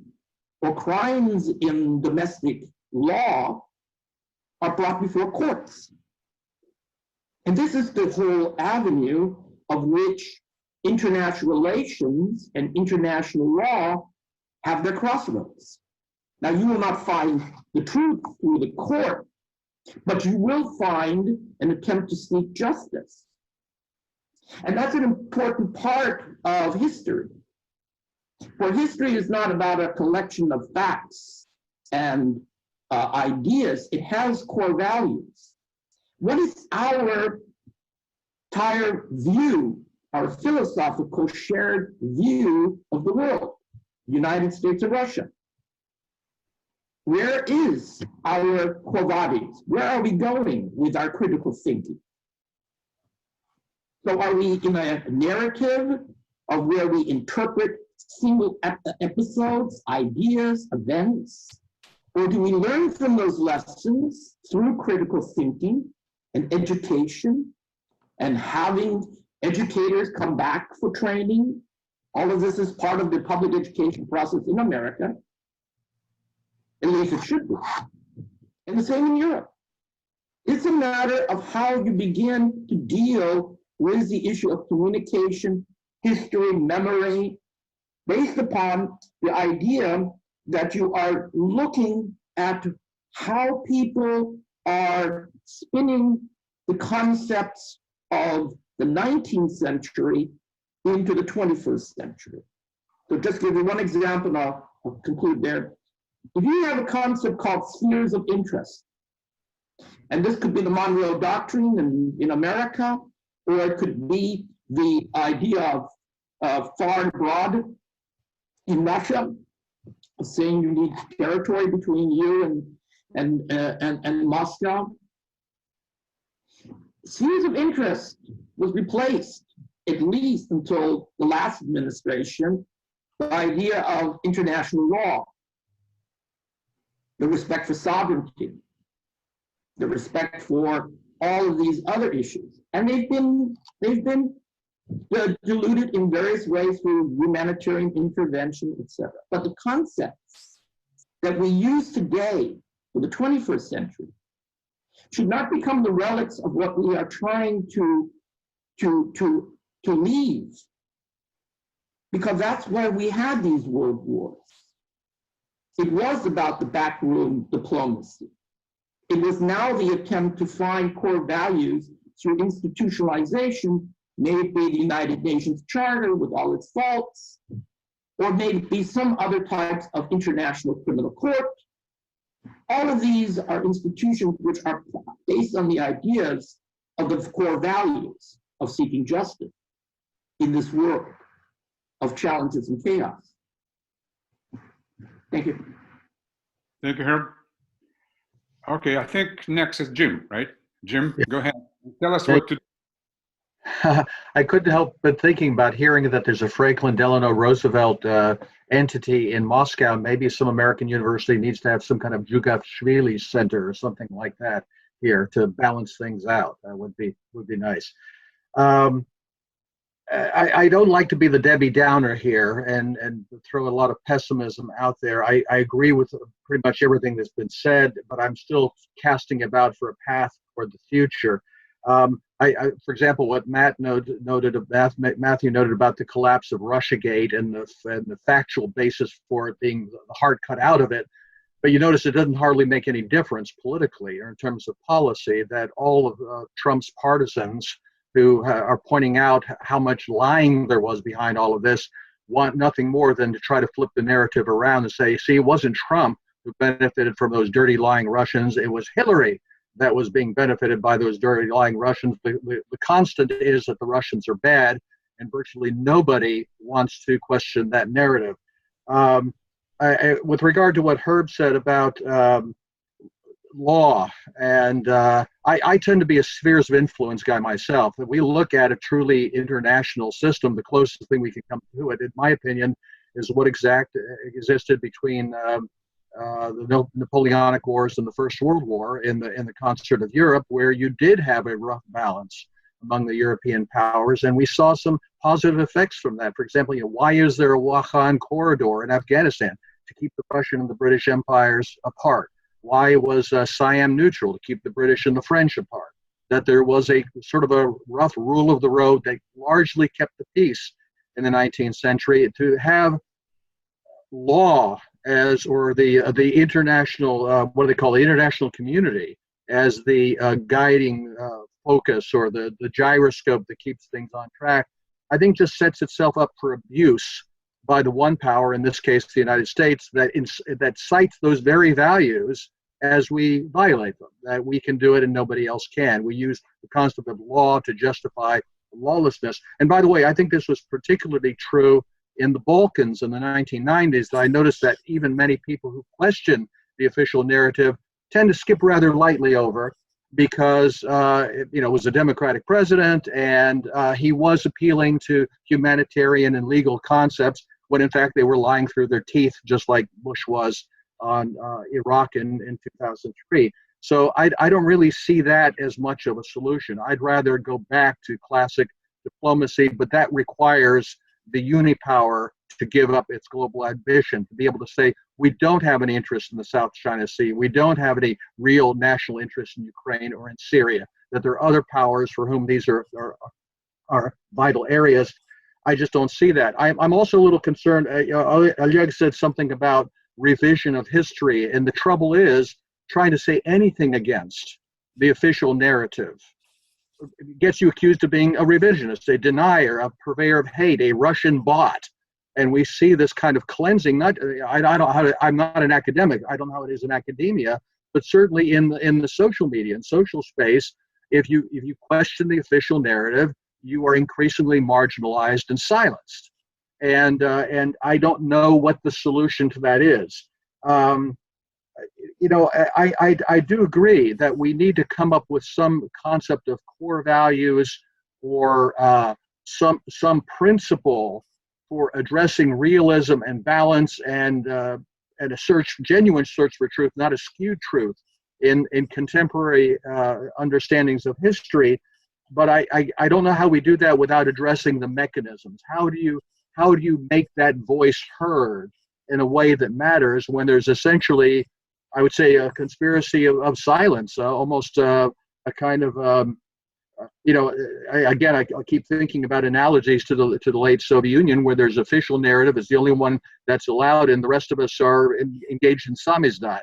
or crimes in domestic law are brought before courts. And this is the whole avenue of which international relations and international law have their crossroads. Now, you will not find the truth through the court, but you will find an attempt to seek justice. And that's an important part of history. For history is not about a collection of facts and ideas. It has core values. What is our entire view, our philosophical shared view of the world, United States and Russia? Where is our core values? Where are we going with our critical thinking? So are we in a narrative of where we interpret single episodes, ideas, events? Or do we learn from those lessons through critical thinking and education and having educators come back for training? All of this is part of the public education process in America. At least it should be. And the same in Europe. It's a matter of how you begin to deal with the issue of communication, history, memory, based upon the idea that you are looking at how people are spinning the concepts of the 19th century into the 21st century. So just give you one example, and I'll conclude there. If you have a concept called spheres of interest, and this could be the Monroe Doctrine in America, or it could be the idea of far and broad in Russia, saying you need territory between you and Moscow. Spheres of interest was replaced, at least until the last administration, the idea of international law, the respect for sovereignty, the respect for all of these other issues. And they've been diluted in various ways through humanitarian intervention, etc. But the concepts that we use today for the 21st century should not become the relics of what we are trying to leave, because that's where we had these world wars. It was about the backroom diplomacy. It was now the attempt to find core values through institutionalization, may it be the United Nations Charter with all its faults, or may it be some other types of international criminal court. All of these are institutions which are based on the ideas of the core values of seeking justice in this world of challenges and chaos. Thank you. Thank you, Herb. Okay, I think next is Jim, right? Jim, go ahead. Tell us what to do. I couldn't help but thinking about hearing that there's a Franklin Delano Roosevelt entity in Moscow. Maybe some American university needs to have some kind of Zhugashvili Center or something like that here to balance things out. That would be nice. I don't like to be the Debbie Downer here and throw a lot of pessimism out there. I agree with pretty much everything that's been said, but I'm still casting about for a path toward the future. For example, what Matthew noted about the collapse of Russiagate and the factual basis for it being the heart cut out of it. But you notice it doesn't hardly make any difference politically or in terms of policy that all of Trump's partisans who are pointing out how much lying there was behind all of this want nothing more than to try to flip the narrative around and say, see, it wasn't Trump who benefited from those dirty lying Russians. It was Hillary that was being benefited by those dirty lying Russians. The constant is that the Russians are bad, and virtually nobody wants to question that narrative. With regard to what Herb said about law, and I tend to be a spheres of influence guy myself. If we look at a truly international system, the closest thing we can come to it, in my opinion, is what existed between the Napoleonic Wars and the First World War in the concert of Europe, where you did have a rough balance among the European powers, and we saw some positive effects from that. For example, why is there a Wakhan corridor in Afghanistan? To keep the Russian and the British empires apart. Why was Siam neutral? To keep the British and the French apart. That there was a sort of a rough rule of the road that largely kept the peace in the 19th century. To have law as, or the international, what do they call the international community as the guiding focus, or the gyroscope that keeps things on track, I think just sets itself up for abuse by the one power, in this case the United States, that cites those very values as we violate them, that we can do it and nobody else can. We use the concept of law to justify lawlessness. And by the way, I think this was particularly true in the Balkans in the 1990s. I noticed that even many people who question the official narrative tend to skip rather lightly over, because it was a Democratic president, and he was appealing to humanitarian and legal concepts, when in fact they were lying through their teeth, just like Bush was on Iraq in 2003. So I don't really see that as much of a solution. I'd rather go back to classic diplomacy, but that requires the unipower to give up its global ambition, to be able to say, we don't have any interest in the South China Sea, we don't have any real national interest in Ukraine or in Syria, that there are other powers for whom these are vital areas. I just don't see that. I'm also a little concerned. Oleg said something about revision of history, and the trouble is trying to say anything against the official narrative gets you accused of being a revisionist, a denier, a purveyor of hate, a Russian bot. And we see this kind of cleansing. I'm not an academic. I don't know how it is in academia, but certainly in the social media and social space, if you question the official narrative, you are increasingly marginalized and silenced. And I don't know what the solution to that is. I do agree that we need to come up with some concept of core values, or some principle for addressing realism and balance, and a genuine search for truth, not a skewed truth in contemporary understandings of history. But I don't know how we do that without addressing the mechanisms. How do you make that voice heard in a way that matters when there's essentially, I would say, a conspiracy of silence, almost a kind of, I keep thinking about analogies to the late Soviet Union, where there's official narrative is the only one that's allowed, and the rest of us are engaged in samizdat.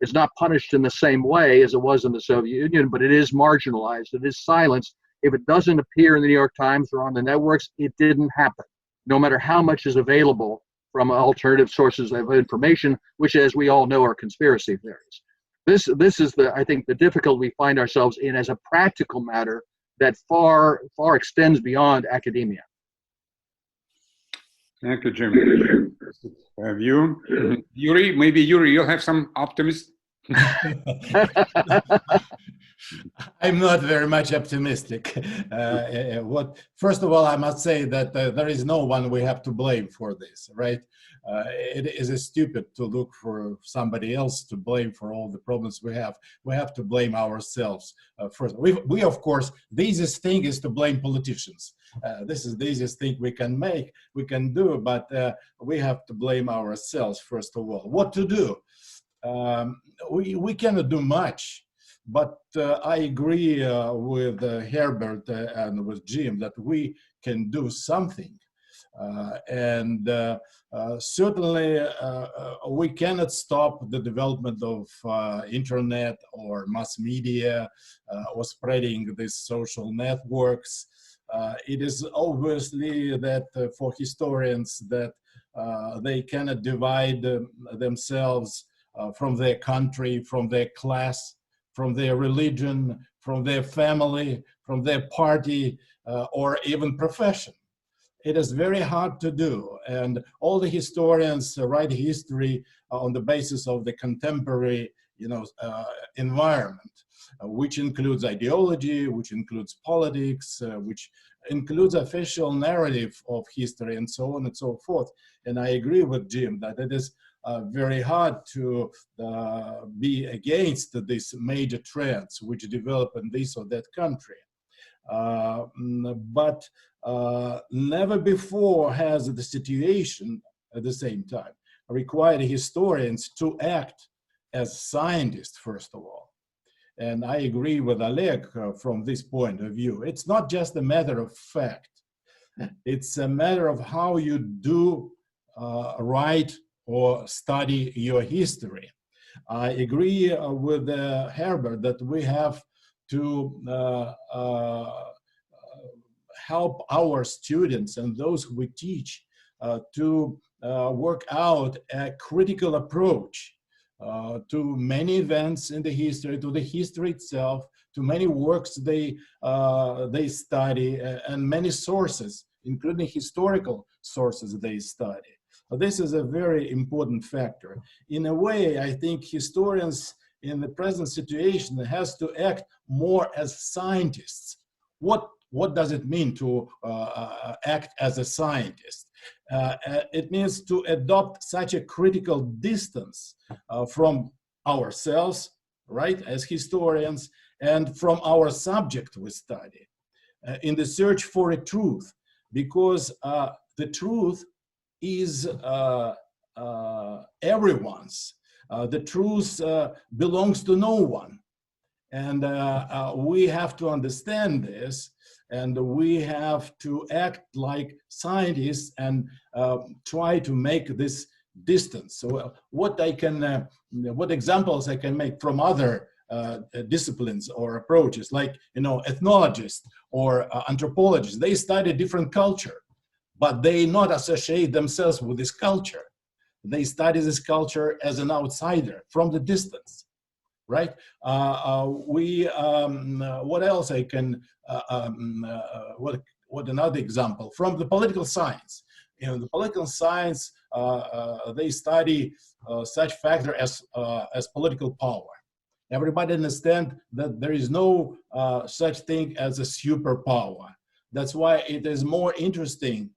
It's not punished in the same way as it was in the Soviet Union, but it is marginalized. It is silenced. If it doesn't appear in the New York Times or on the networks, it didn't happen, no matter how much is available from alternative sources of information, which, as we all know, are conspiracy theories. This is I think the difficulty we find ourselves in as a practical matter that far extends beyond academia. Thank you, Jim. Have you, Yuri? Maybe Yuri, you'll have some optimism. I'm not very much optimistic. First of all, I must say that there is no one we have to blame for this, right? It is stupid to look for somebody else to blame for all the problems we have. We have to blame ourselves first. We of course, the easiest thing is to blame politicians. This is the easiest thing we can do, but we have to blame ourselves first of all. What to do? We cannot do much. But I agree with Herbert and with Jim that we can do something. Certainly we cannot stop the development of internet or mass media or spreading these social networks. It is obviously that for historians that they cannot divide themselves from their country, from their class, from their religion, from their family, from their party, or even profession. It is very hard to do, and all the historians write history on the basis of the contemporary environment, which includes ideology, which includes politics, which includes official narrative of history, and so on and so forth. And I agree with Jim that it is very hard to be against these major trends which develop in this or that country. But never before has the situation at the same time required historians to act as scientists, first of all. And I agree with Oleg from this point of view. It's not just a matter of fact. It's a matter of how you do write or study your history. I agree with Herbert that we have to help our students and those we teach to work out a critical approach to many events in the history, to the history itself, to many works they study, and many sources, including historical sources they study. This is a very important factor. In a way, I think historians in the present situation has to act more as scientists. What does it mean to act as a scientist? It means to adopt such a critical distance from ourselves, right, as historians, and from our subject we study, in the search for a truth, because the truth is everyone's. The truth belongs to no one. And we have to understand this, and we have to act like scientists and try to make this distance. So what examples I can make from other disciplines or approaches, like, ethnologists or anthropologists, they study different culture, but they not associate themselves with this culture. They study this culture as an outsider from the distance. Right? What else I can, what another example? From the political science. In the political science, they study such factor as political power. Everybody understands that there is no such thing as a superpower. That's why it is more interesting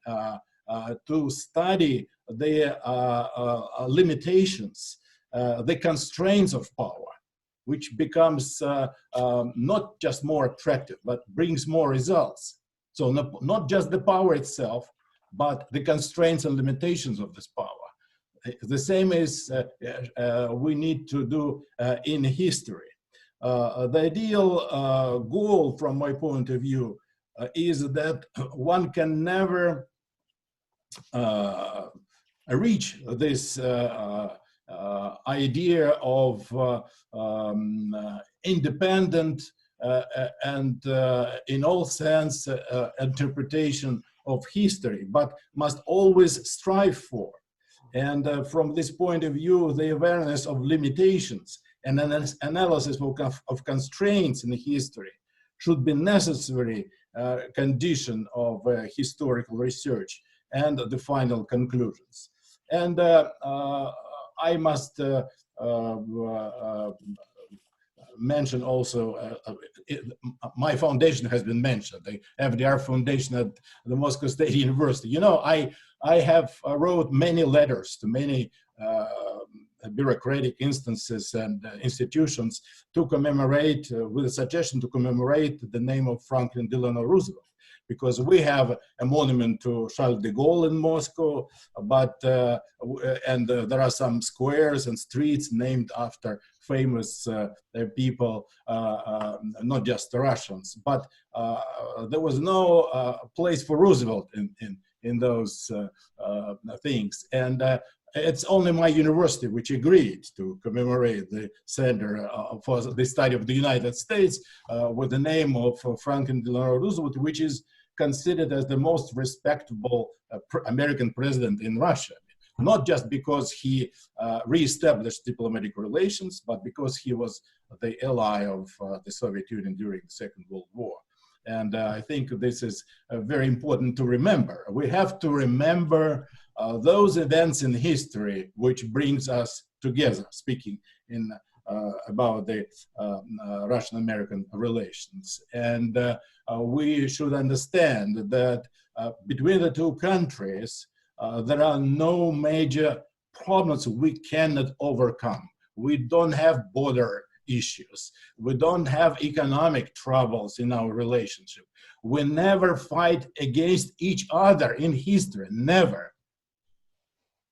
to study the limitations, the constraints of power, which becomes not just more attractive, but brings more results. So not just the power itself, but the constraints and limitations of this power. The same is we need to do in history. The ideal goal, from my point of view, is that one can never reach this idea of independent and in all sense interpretation of history, but must always strive for. And from this point of view, the awareness of limitations and an analysis of constraints in history should be necessary condition of historical research and the final conclusions. And I must mention also, my foundation has been mentioned, the FDR Foundation at the Moscow State University. I have wrote many letters to many bureaucratic instances and institutions to commemorate, with a suggestion to commemorate the name of Franklin Delano Roosevelt, because we have a monument to Charles de Gaulle in Moscow, but there are some squares and streets named after famous people, not just the Russians, but there was no place for Roosevelt in those things. And it's only my university which agreed to commemorate the Center for the Study of the United States with the name of Franklin Delano Roosevelt, which is considered as the most respectable American president in Russia. Not just because he reestablished diplomatic relations, but because he was the ally of the Soviet Union during the Second World War. And I think this is very important to remember. We have to remember those events in history which brings us together, speaking in about the Russian-American relations. And we should understand that between the two countries, there are no major problems we cannot overcome. We don't have border issues. We don't have economic troubles in our relationship. We never fight against each other in history, never.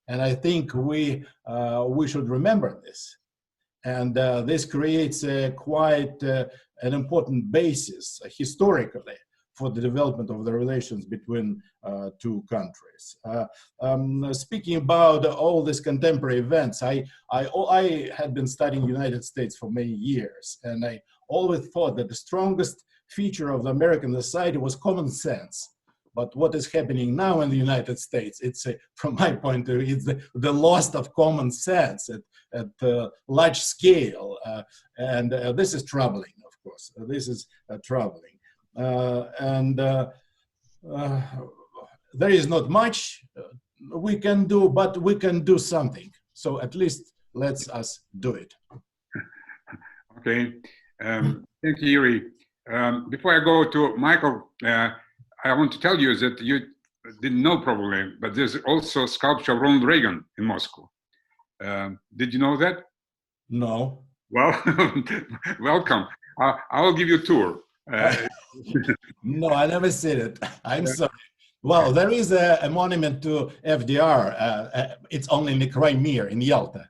And I think we should remember this. And this creates quite an important basis historically for the development of the relations between two countries. Speaking about all these contemporary events, I had been studying the United States for many years, and I always thought that the strongest feature of the American society was common sense. But what is happening now in the United States, it's from my point of view, it's the loss of common sense at large scale. And this is troubling, of course. This is troubling. There is not much we can do, but we can do something. So at least let's us do it. Okay. Thank you, Yuri. Before I go to Michael, I want to tell you that you didn't know probably, but there's also a sculpture of Ronald Reagan in Moscow. Did you know that? No. Well, welcome. I will give you a tour. No, I never seen it. I'm sorry. Well, there is a monument to FDR. It's only in the Crimea, in Yalta,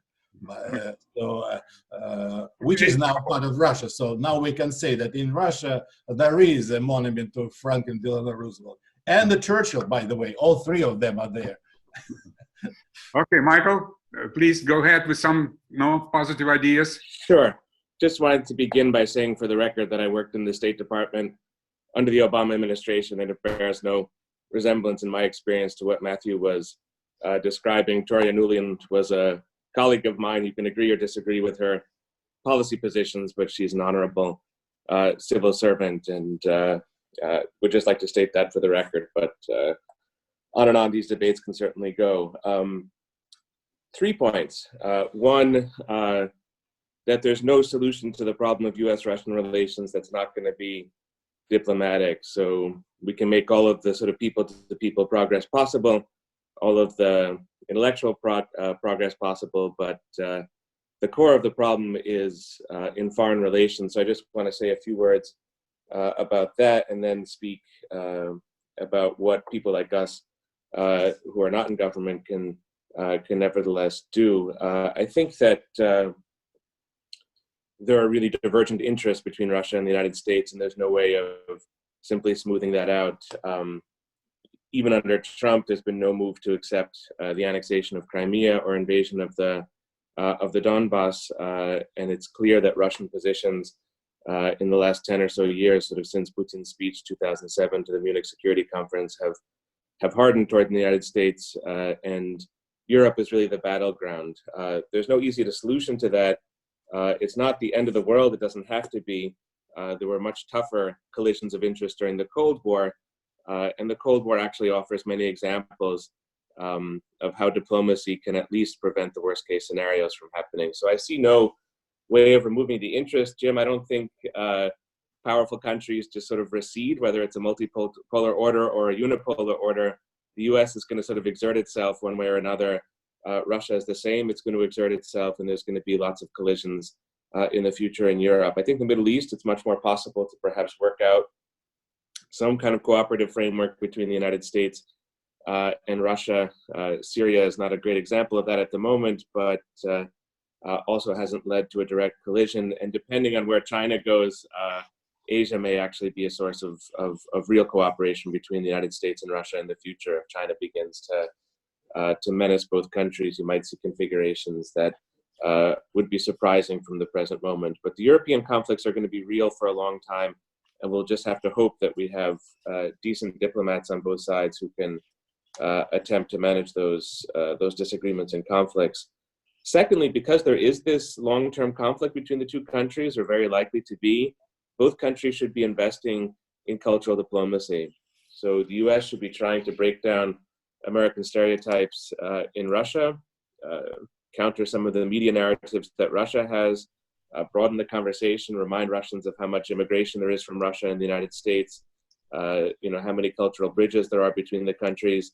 which is now part of Russia. So now we can say that in Russia, there is a monument to Franklin Delano Roosevelt. And the Churchill, by the way, all three of them are there. Okay, Michael, please go ahead with some positive ideas. Sure. Just wanted to begin by saying for the record that I worked in the State Department under the Obama administration, and it bears no resemblance in my experience to what Matthew was describing. Toria Nuland was a colleague of mine. You can agree or disagree with her policy positions, but she's an honorable civil servant, and would just like to state that for the record. But on and on these debates can certainly go. 3 points. One, that there's no solution to the problem of US-Russian relations that's not going to be diplomatic. So we can make all of the sort of people-to-people progress possible, all of the intellectual progress possible, but the core of the problem is in foreign relations. So I just want to say a few words about that, and then speak about what people like us who are not in government can nevertheless do. I think that there are really divergent interests between Russia and the United States, and there's no way of simply smoothing that out. Even under Trump, there's been no move to accept the annexation of Crimea or invasion of the Donbass, and it's clear that Russian positions in the last 10 or so years, sort of since Putin's speech 2007 to the Munich Security Conference, have hardened toward the United States, and Europe is really the battleground. There's no easy solution to that. It's not the end of the world. It doesn't have to be. There were much tougher collisions of interest during the Cold War, and the Cold War actually offers many examples of how diplomacy can at least prevent the worst case scenarios from happening. So I see no way of removing the interest. Jim, I don't think powerful countries just sort of recede, whether it's a multipolar order or a unipolar order. The US is going to sort of exert itself one way or another. Russia is the same. It's going to exert itself, and there's going to be lots of collisions in the future in Europe. I think the Middle East, it's much more possible to perhaps work out some kind of cooperative framework between the United States and Russia. Syria is not a great example of that at the moment, but also hasn't led to a direct collision. And depending on where China goes, Asia may actually be a source of real cooperation between the United States and Russia in the future. If China begins to menace both countries, you might see configurations that would be surprising from the present moment. But the European conflicts are going to be real for a long time, and we'll just have to hope that we have decent diplomats on both sides who can attempt to manage those disagreements and conflicts. Secondly, because there is this long-term conflict between the two countries, or very likely to be, both countries should be investing in cultural diplomacy. So the US should be trying to break down American stereotypes in Russia, counter some of the media narratives that Russia has, broaden the conversation, remind Russians of how much immigration there is from Russia and the United States, how many cultural bridges there are between the countries.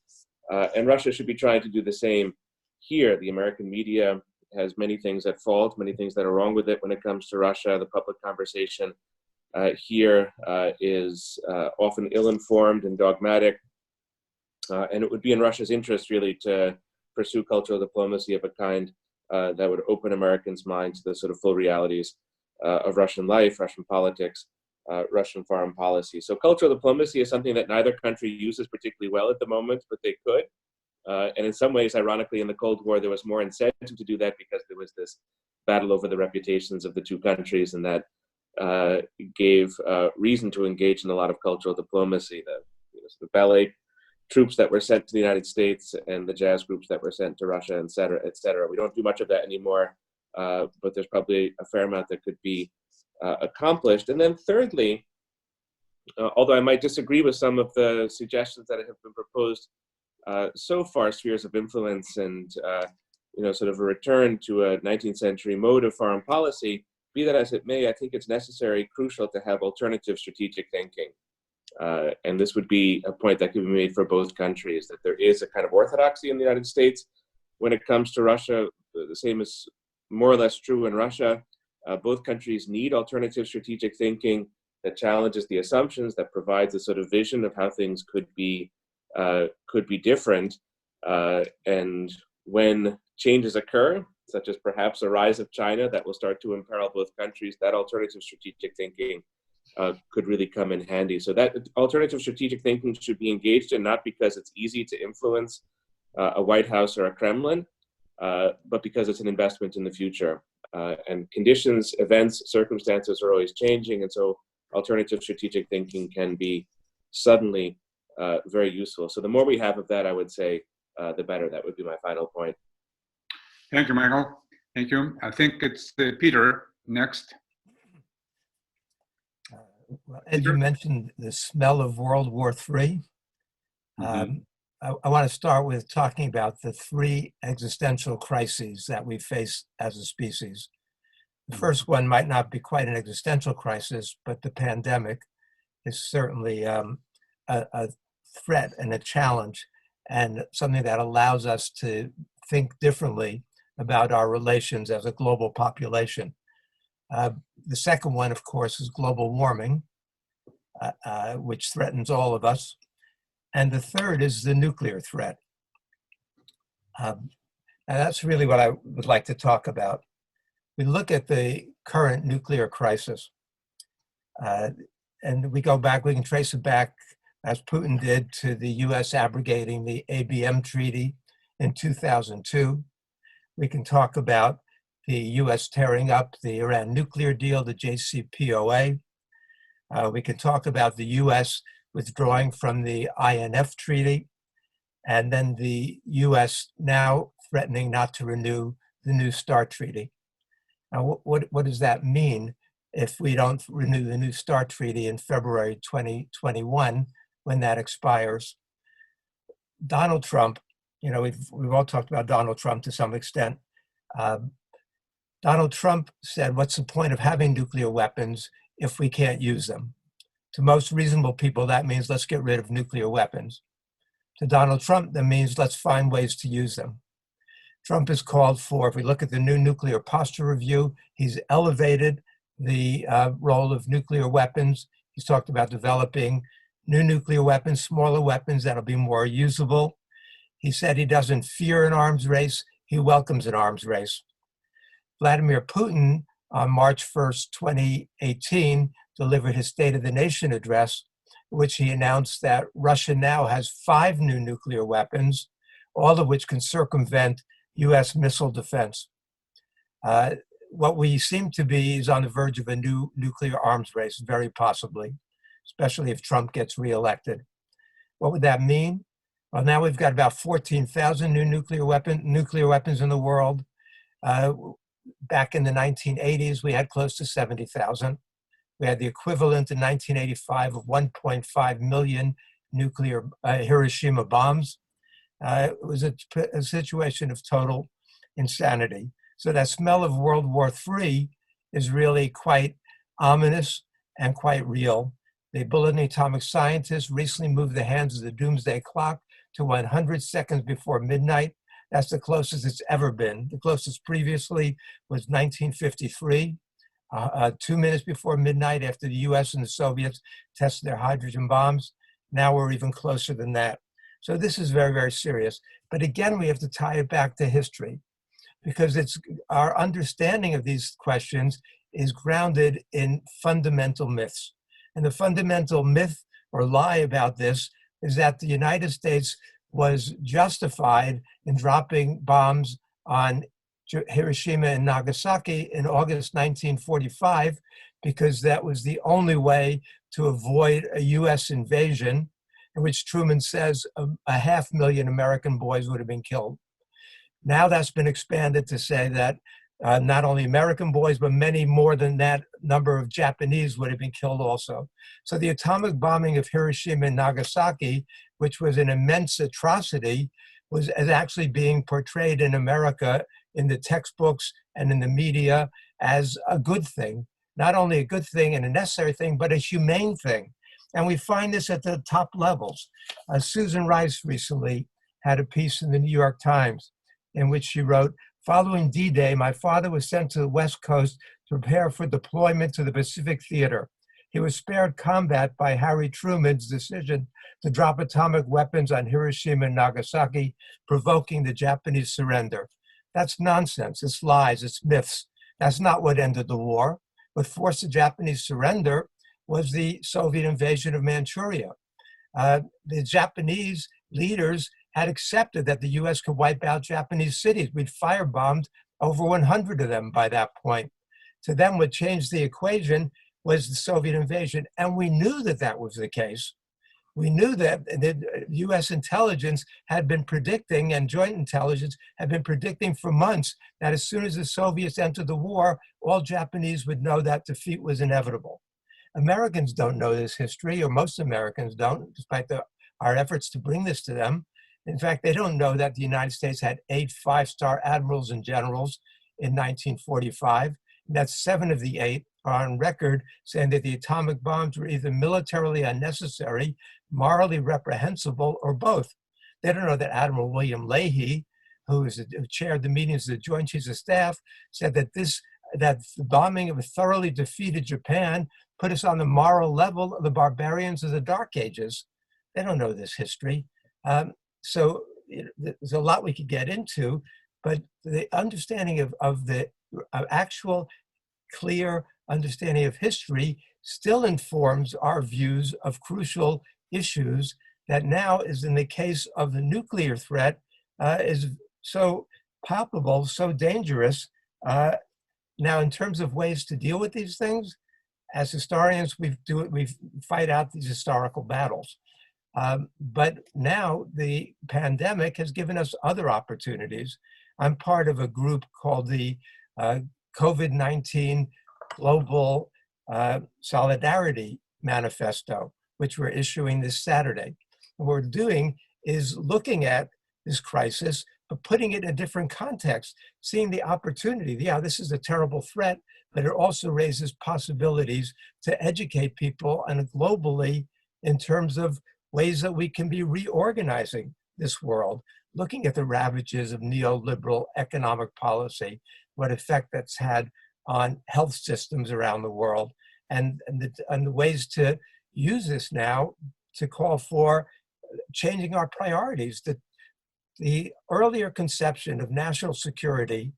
And Russia should be trying to do the same here. The American media has many things at fault, many things that are wrong with it when it comes to Russia. The public conversation here is often ill-informed and dogmatic. And it would be in Russia's interest, really, to pursue cultural diplomacy of a kind that would open Americans' minds to the sort of full realities of Russian life, Russian politics, Russian foreign policy. So cultural diplomacy is something that neither country uses particularly well at the moment, but they could. And in some ways, ironically, in the Cold War, there was more incentive to do that because there was this battle over the reputations of the two countries, and that gave reason to engage in a lot of cultural diplomacy. The ballet troops that were sent to the United States and the jazz groups that were sent to Russia, et cetera, et cetera. We don't do much of that anymore, but there's probably a fair amount that could be accomplished. And then thirdly, although I might disagree with some of the suggestions that have been proposed so far, spheres of influence and sort of a return to a 19th century mode of foreign policy, be that as it may, I think it's necessary, crucial to have alternative strategic thinking. And this would be a point that could be made for both countries, that there is a kind of orthodoxy in the United States when it comes to Russia. The same is more or less true in Russia. Both countries need alternative strategic thinking that challenges the assumptions, that provides a sort of vision of how things could be different. And when changes occur, such as perhaps a rise of China that will start to imperil both countries, that alternative strategic thinking could really come in handy. So that alternative strategic thinking should be engaged in, not because it's easy to influence a White House or a Kremlin, but because it's an investment in the future. And conditions, events, circumstances are always changing, and so alternative strategic thinking can be suddenly very useful. So the more we have of that, I would say, the better. That would be my final point. Thank you, Michael. Thank you. I think it's Peter next. Well, Ed, you mentioned the smell of World War III. I want to start with talking about the three existential crises that we face as a species. The first one might not be quite an existential crisis, but the pandemic is certainly a threat and a challenge, and something that allows us to think differently about our relations as a global population. The second one, of course, is global warming, which threatens all of us. And the third is the nuclear threat. And that's really what I would like to talk about. We look at the current nuclear crisis, and we go back, we can trace it back, as Putin did, to the US abrogating the ABM Treaty in 2002. We can talk about the US tearing up the Iran nuclear deal, the JCPOA. We can talk about the US withdrawing from the INF Treaty, and then the US now threatening not to renew the New START Treaty. Now, what does that mean if we don't renew the New START Treaty in February 2021, when that expires? Donald Trump, we've all talked about Donald Trump to some extent. Donald Trump said, what's the point of having nuclear weapons if we can't use them? To most reasonable people, that means let's get rid of nuclear weapons. To Donald Trump, that means let's find ways to use them. Trump has called for, if we look at the new nuclear posture review, he's elevated the role of nuclear weapons. He's talked about developing new nuclear weapons, smaller weapons that'll be more usable. He said he doesn't fear an arms race, he welcomes an arms race. Vladimir Putin, on March 1st, 2018, delivered his State of the Nation address, in which he announced that Russia now has 5 new nuclear weapons, all of which can circumvent US missile defense. What we seem to be is on the verge of a new nuclear arms race, very possibly, especially if Trump gets reelected. What would that mean? Well, now we've got about 14,000 new nuclear weapons in the world. Back in the 1980s, we had close to 70,000. We had the equivalent in 1985 of 1.5 million nuclear Hiroshima bombs. It was a situation of total insanity. So that smell of World War III is really quite ominous and quite real. The Bulletin of Atomic Scientists recently moved the hands of the Doomsday Clock to 100 seconds before midnight. That's the closest it's ever been. The closest previously was 1953, 2 minutes before midnight after the US and the Soviets tested their hydrogen bombs. Now we're even closer than that. So this is very, very serious. But again, we have to tie it back to history, because it's our understanding of these questions is grounded in fundamental myths. And the fundamental myth or lie about this is that the United States was justified in dropping bombs on Hiroshima and Nagasaki in August 1945, because that was the only way to avoid a US invasion, in which Truman says a 500,000 American boys would have been killed. Now that's been expanded to say that not only American boys, but many more than that number of Japanese would have been killed also. So the atomic bombing of Hiroshima and Nagasaki, which was an immense atrocity, was actually being portrayed in America in the textbooks and in the media as a good thing. Not only a good thing and a necessary thing, but a humane thing. And we find this at the top levels. Susan Rice recently had a piece in the New York Times in which she wrote, "Following D-Day, my father was sent to the West Coast to prepare for deployment to the Pacific Theater. He was spared combat by Harry Truman's decision to drop atomic weapons on Hiroshima and Nagasaki, provoking the Japanese surrender." That's nonsense. It's lies. It's myths. That's not what ended the war. What forced the Japanese surrender was the Soviet invasion of Manchuria. The Japanese leaders had accepted that the US could wipe out Japanese cities. We'd firebombed over 100 of them by that point. To them, what changed the equation was the Soviet invasion. And we knew that that was the case. We knew that the US intelligence had been predicting, and joint intelligence had been predicting for months, that as soon as the Soviets entered the war, all Japanese would know that defeat was inevitable. Americans don't know this history, or most Americans don't, despite our efforts to bring this to them. In fact, they don't know that the United States had 8 5-star admirals and generals in 1945. And that 7 of the 8 are on record saying that the atomic bombs were either militarily unnecessary, morally reprehensible, or both. They don't know that Admiral William Leahy, who chaired the meetings of the Joint Chiefs of Staff, said that the bombing of a thoroughly defeated Japan put us on the moral level of the barbarians of the Dark Ages. They don't know this history. So there's a lot we could get into, but the understanding of the actual clear understanding of history still informs our views of crucial issues that now, is in the case of the nuclear threat, is so palpable, so dangerous. Now, in terms of ways to deal with these things, as historians, we fight out these historical battles. But now the pandemic has given us other opportunities. I'm part of a group called the COVID-19 Global Solidarity Manifesto, which we're issuing this Saturday. What we're doing is looking at this crisis, but putting it in a different context, seeing the opportunity. Yeah, this is a terrible threat, but it also raises possibilities to educate people and globally in terms of ways that we can be reorganizing this world, looking at the ravages of neoliberal economic policy, what effect that's had on health systems around the world, and the ways to use this now to call for changing our priorities. The earlier conception of national security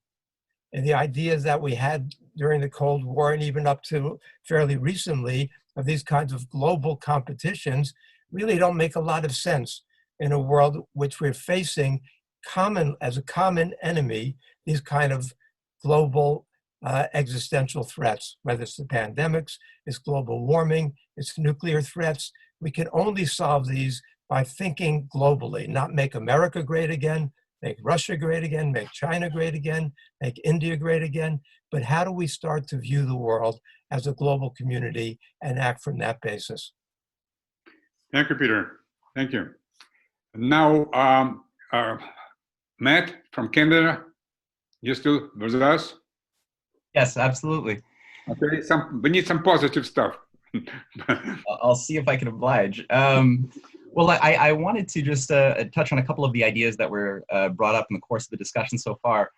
and the ideas that we had during the Cold War and even up to fairly recently of these kinds of global competitions really don't make a lot of sense in a world which we're facing as a common enemy, these kind of global existential threats, whether it's the pandemics, it's global warming, it's nuclear threats. We can only solve these by thinking globally, not make America great again, make Russia great again, make China great again, make India great again, but how do we start to view the world as a global community and act from that basis? Thank you, Peter. Thank you. Now, Matt from Canada, you still with us? Yes, absolutely. Okay, we need some positive stuff. I'll see if I can oblige. Well, I wanted to just touch on a couple of the ideas that were brought up in the course of the discussion so far,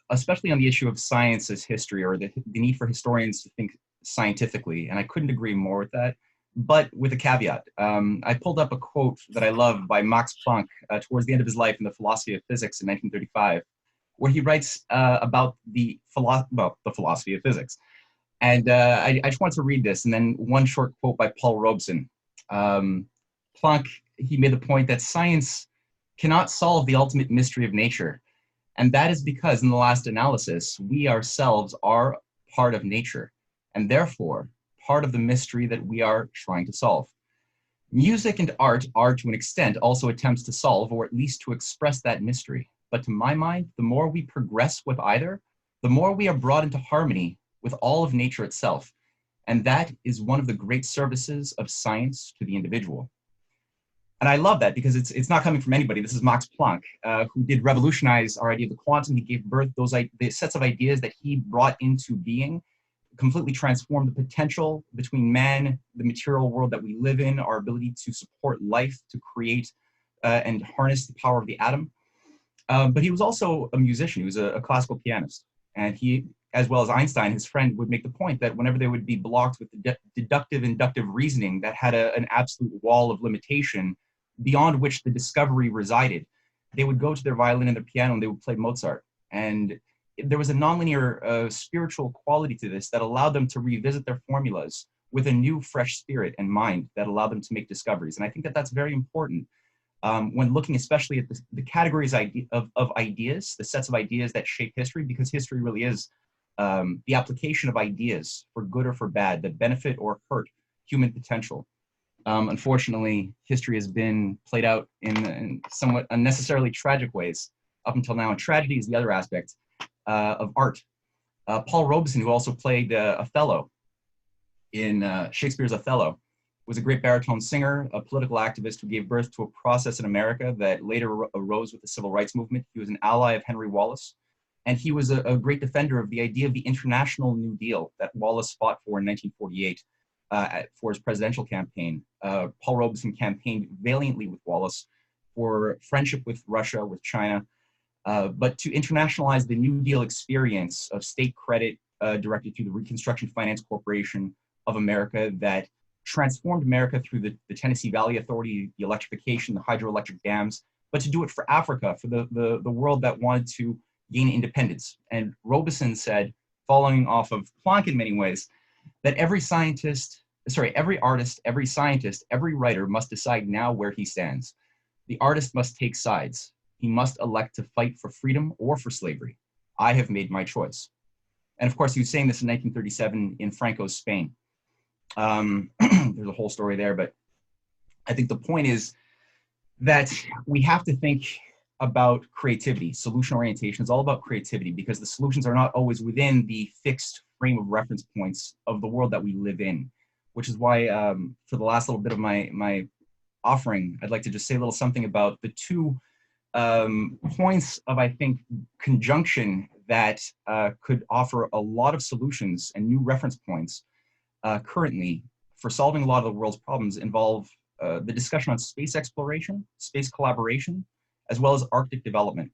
especially on the issue of science as history, or the need for historians to think scientifically. And I couldn't agree more with that, but with a caveat. I pulled up a quote that I love by Max Planck towards the end of his life in the Philosophy of Physics in 1935, where he writes about the philosophy of physics. And I just wanted to read this, and then one short quote by Paul Robeson. Planck, he made the point that science cannot solve the ultimate mystery of nature. And that is because in the last analysis, we ourselves are part of nature, and therefore part of the mystery that we are trying to solve. Music and art are to an extent also attempts to solve, or at least to express that mystery. But to my mind, the more we progress with either, the more we are brought into harmony with all of nature itself. And that is one of the great services of science to the individual. And I love that because it's not coming from anybody. This is Max Planck, who did revolutionize our idea of the quantum. He gave birth the sets of ideas that he brought into being, completely transformed the potential between man, the material world that we live in, our ability to support life, to create and harness the power of the atom. But he was also a musician. He was a classical pianist. And he, as well as Einstein, his friend, would make the point that whenever they would be blocked with deductive, inductive reasoning that had an absolute wall of limitation beyond which the discovery resided, they would go to their violin and their piano and they would play Mozart. And there was a nonlinear spiritual quality to this that allowed them to revisit their formulas with a new, fresh spirit and mind that allowed them to make discoveries. And I think that that's very important when looking especially at the categories of ideas, the sets of ideas that shape history, because history really is the application of ideas for good or for bad that benefit or hurt human potential. Unfortunately, history has been played out in somewhat unnecessarily tragic ways up until now, and tragedy is the other aspect of art. Paul Robeson, who also played Othello in Shakespeare's Othello, was a great baritone singer, a political activist who gave birth to a process in America that later arose with the civil rights movement. He was an ally of Henry Wallace, and he was a great defender of the idea of the International New Deal that Wallace fought for in 1948 for his presidential campaign. Paul Robeson campaigned valiantly with Wallace for friendship with Russia, with China, but to internationalize the New Deal experience of state credit directed through the Reconstruction Finance Corporation of America that transformed America through the Tennessee Valley Authority, the electrification, the hydroelectric dams, but to do it for Africa, for the world that wanted to gain independence. And Robeson said, following off of Planck in many ways, that every artist, every scientist, every writer must decide now where he stands. The artist must take sides. He must elect to fight for freedom or for slavery. I have made my choice. And of course, he was saying this in 1937 in Franco's Spain. There's a whole story there, but I think the point is that we have to think about creativity. Solution orientation is all about creativity because the solutions are not always within the fixed frame of reference points of the world that we live in, which is why for the last little bit of my offering, I'd like to just say a little something about the two points of, I think, conjunction that could offer a lot of solutions and new reference points currently for solving a lot of the world's problems involve the discussion on space exploration, space collaboration, as well as Arctic development.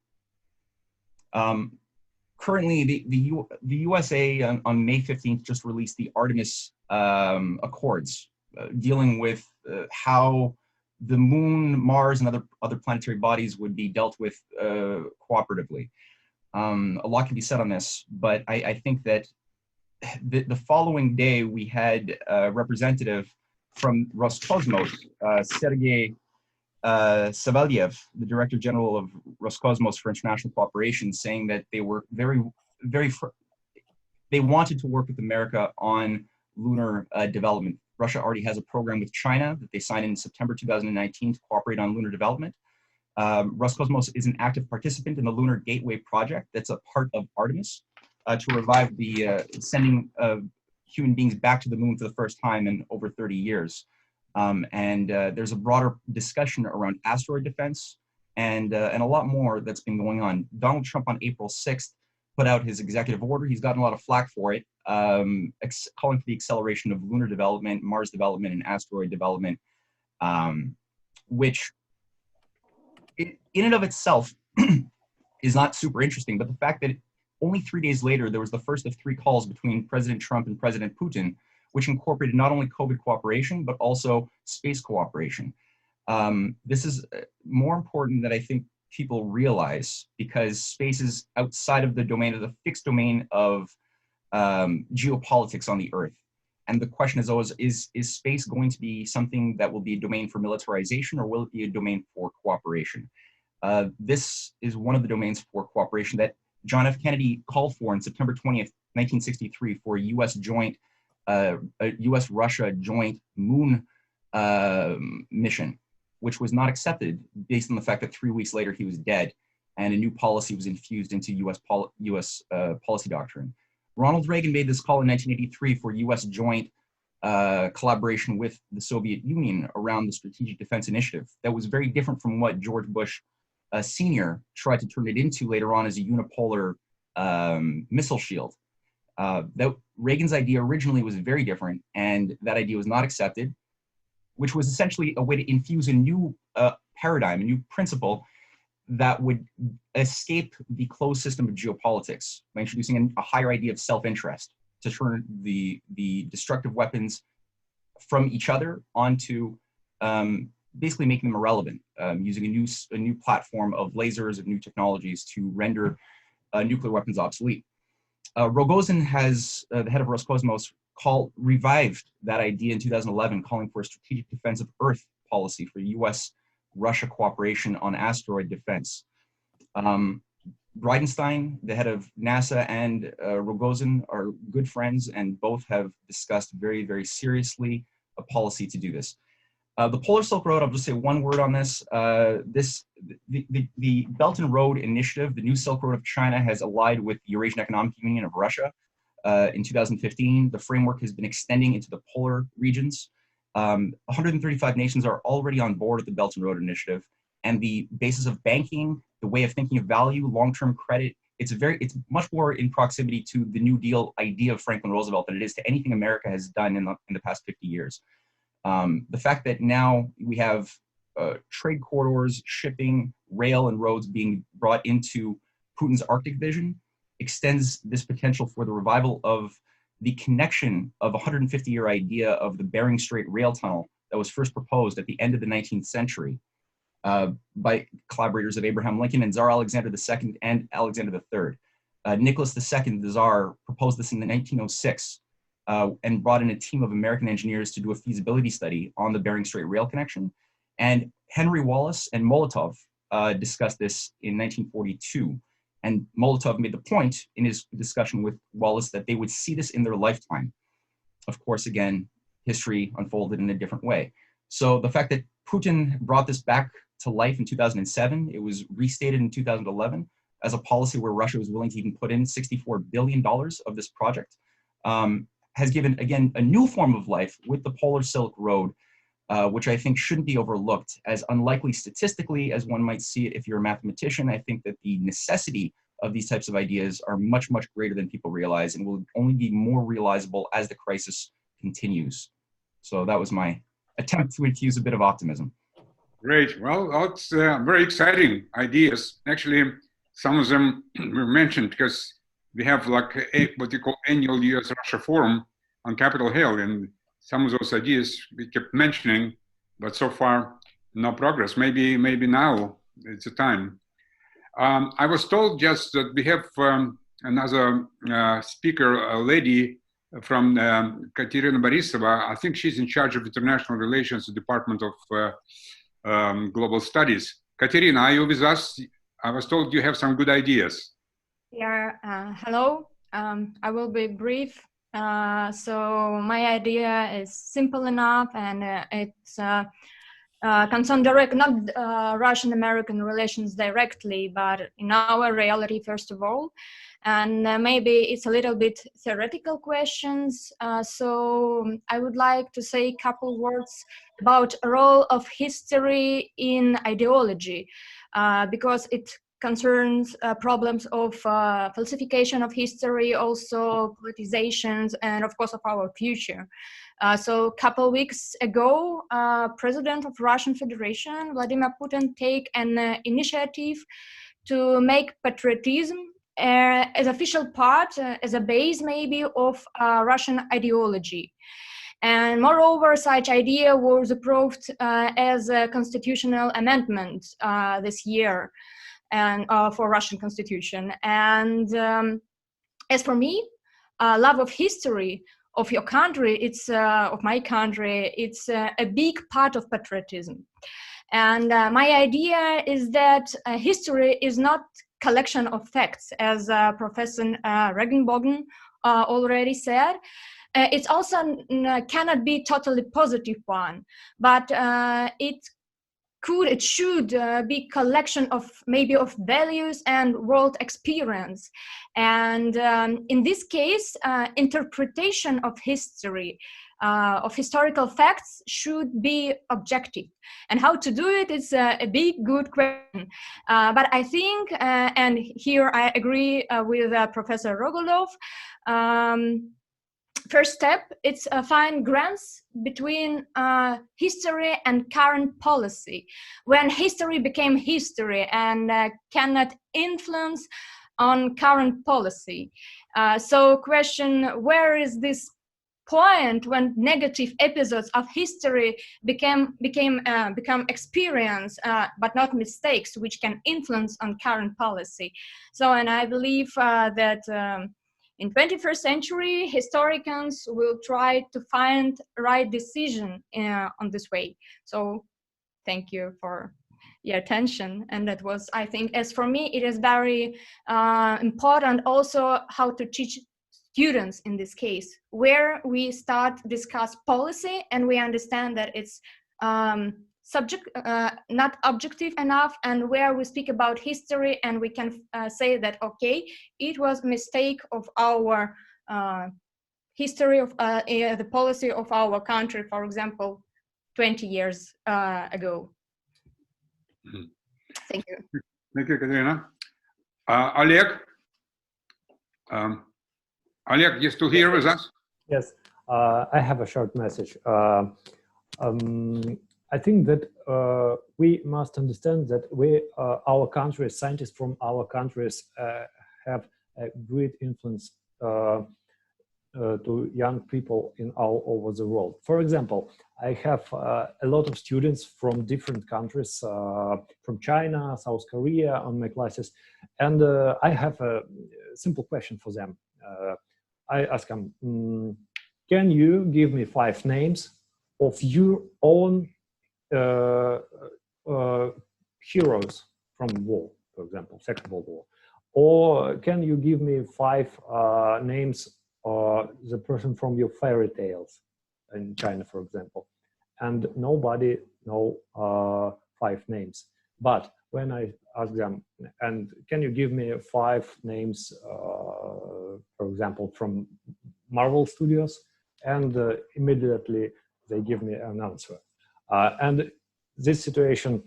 Currently, the USA on May 15th just released the Artemis Accords, dealing with how the moon, Mars, and other planetary bodies would be dealt with cooperatively. A lot can be said on this, but I think that the following day we had a representative from Roscosmos, Sergei Savelyev, the Director General of Roscosmos for International Cooperation, saying that they were they wanted to work with America on lunar development. Russia already has a program with China that they signed in September 2019 to cooperate on lunar development. Roscosmos is an active participant in the Lunar Gateway project that's a part of Artemis to revive the sending human beings back to the moon for the first time in over 30 years. There's a broader discussion around asteroid defense and a lot more that's been going on. Donald Trump on April 6th put out his executive order. He's gotten a lot of flack for it, calling for the acceleration of lunar development, Mars development, and asteroid development, which in and of itself is not super interesting. But the fact that only 3 days later, there was the first of 3 calls between President Trump and President Putin, which incorporated not only COVID cooperation, but also space cooperation. This is more important than I think people realize, because space is outside of the domain of the fixed domain of geopolitics on the Earth. And the question is always, is space going to be something that will be a domain for militarization, or will it be a domain for cooperation? This is one of the domains for cooperation that John F. Kennedy called for on September 20th, 1963, for a US-Russia joint moon mission, which was not accepted based on the fact that 3 weeks later he was dead and a new policy was infused into US policy doctrine. Ronald Reagan made this call in 1983 for US joint collaboration with the Soviet Union around the Strategic Defense Initiative. That was very different from what George Bush Sr. tried to turn it into later on as a unipolar missile shield. That Reagan's idea originally was very different, and that idea was not accepted, which was essentially a way to infuse a new paradigm, a new principle that would escape the closed system of geopolitics by introducing a higher idea of self-interest to turn the destructive weapons from each other onto basically making them irrelevant, using a new platform of lasers, of new technologies to render nuclear weapons obsolete. Rogozin has, the head of Roscosmos, revived that idea in 2011, calling for a strategic defense of Earth policy for US-Russia cooperation on asteroid defense. Bridenstine, the head of NASA, and Rogozin are good friends, and both have discussed very, very seriously a policy to do this. The Polar Silk Road, I'll just say one word on this. The Belt and Road Initiative, the new Silk Road of China, has allied with the Eurasian Economic Union of Russia in 2015. The framework has been extending into the polar regions. 135 nations are already on board with the Belt and Road Initiative, and the basis of banking, the way of thinking of value, long-term credit, it's much more in proximity to the New Deal idea of Franklin Roosevelt than it is to anything America has done in the past 50 years. The fact that now we have trade corridors, shipping, rail, and roads being brought into Putin's Arctic vision extends this potential for the revival of the connection of a 150-year idea of the Bering Strait rail tunnel that was first proposed at the end of the 19th century by collaborators of Abraham Lincoln and Tsar Alexander II and Alexander III. Nicholas II, the Tsar, proposed this in 1906 and brought in a team of American engineers to do a feasibility study on the Bering Strait rail connection. And Henry Wallace and Molotov discussed this in 1942. And Molotov made the point in his discussion with Wallace that they would see this in their lifetime. Of course, again, history unfolded in a different way. So the fact that Putin brought this back to life in 2007, it was restated in 2011 as a policy where Russia was willing to even put in $64 billion of this project, has given, again, a new form of life with the Polar Silk Road, which I think shouldn't be overlooked, as unlikely statistically as one might see it if you're a mathematician. I think that the necessity of these types of ideas are much, much greater than people realize, and will only be more realizable as the crisis continues. So that was my attempt to infuse a bit of optimism. Great. Well, that's very exciting ideas. Actually, some of them were mentioned because we have like what you call annual US-Russia Forum on Capitol Hill, and some of those ideas we kept mentioning, but so far no progress. Maybe now it's the time. I was told just that we have another speaker, a lady from Katerina Borisova. I think she's in charge of international relations, the Department of Global Studies. Katerina, are you with us? I was told you have some good ideas. Yeah, hello. I will be brief. So my idea is simple enough, and it's concerned not Russian-American relations directly, but in our reality, first of all. And maybe it's a little bit theoretical questions. So I would like to say a couple words about role of history in ideology, because it concerns problems of falsification of history, also politizations, and of course of our future. So a couple weeks ago, President of Russian Federation, Vladimir Putin, take an initiative to make patriotism as official part, as a base maybe of Russian ideology. And moreover, such idea was approved as a constitutional amendment this year, and for Russian constitution. And as for me, love of history of your country, it's of my country, it's a big part of patriotism. And my idea is that history is not collection of facts, as Professor Regingbogen already said. It's also cannot be totally positive one, but it should be collection of maybe of values and world experience. And in this case, interpretation of history, of historical facts should be objective. And how to do it is a big, good question. But I think, and here I agree with Professor Rogolov, first step, it's find grants between history and current policy. When history became history and cannot influence on current policy. So question, where is this point when negative episodes of history become experience, but not mistakes, which can influence on current policy? So, and I believe that in 21st century, historians will try to find right decision on this way. So thank you for your attention. And that was, I think, as for me, it is very important also how to teach students in this case, where we start discuss policy and we understand that it's not objective enough, and where we speak about history and we can say that, okay, it was a mistake of our history of the policy of our country, for example, 20 years ago. Mm-hmm. Thank you. Thank you, Katerina. Oleg? Oleg, you still here with us? Yes, I have a short message. I think that we must understand that our countries, scientists from our countries have a great influence to young people in all over the world. For example, I have a lot of students from different countries, from China, South Korea on my classes, and I have a simple question for them. I ask them, can you give me 5 names of your own heroes from war, for example, Second World War? Or can you give me 5 names the person from your fairy tales in China, for example? And nobody know 5 names. But when I ask them, and can you give me 5 names, for example, from Marvel Studios? And immediately they give me an answer. And this situation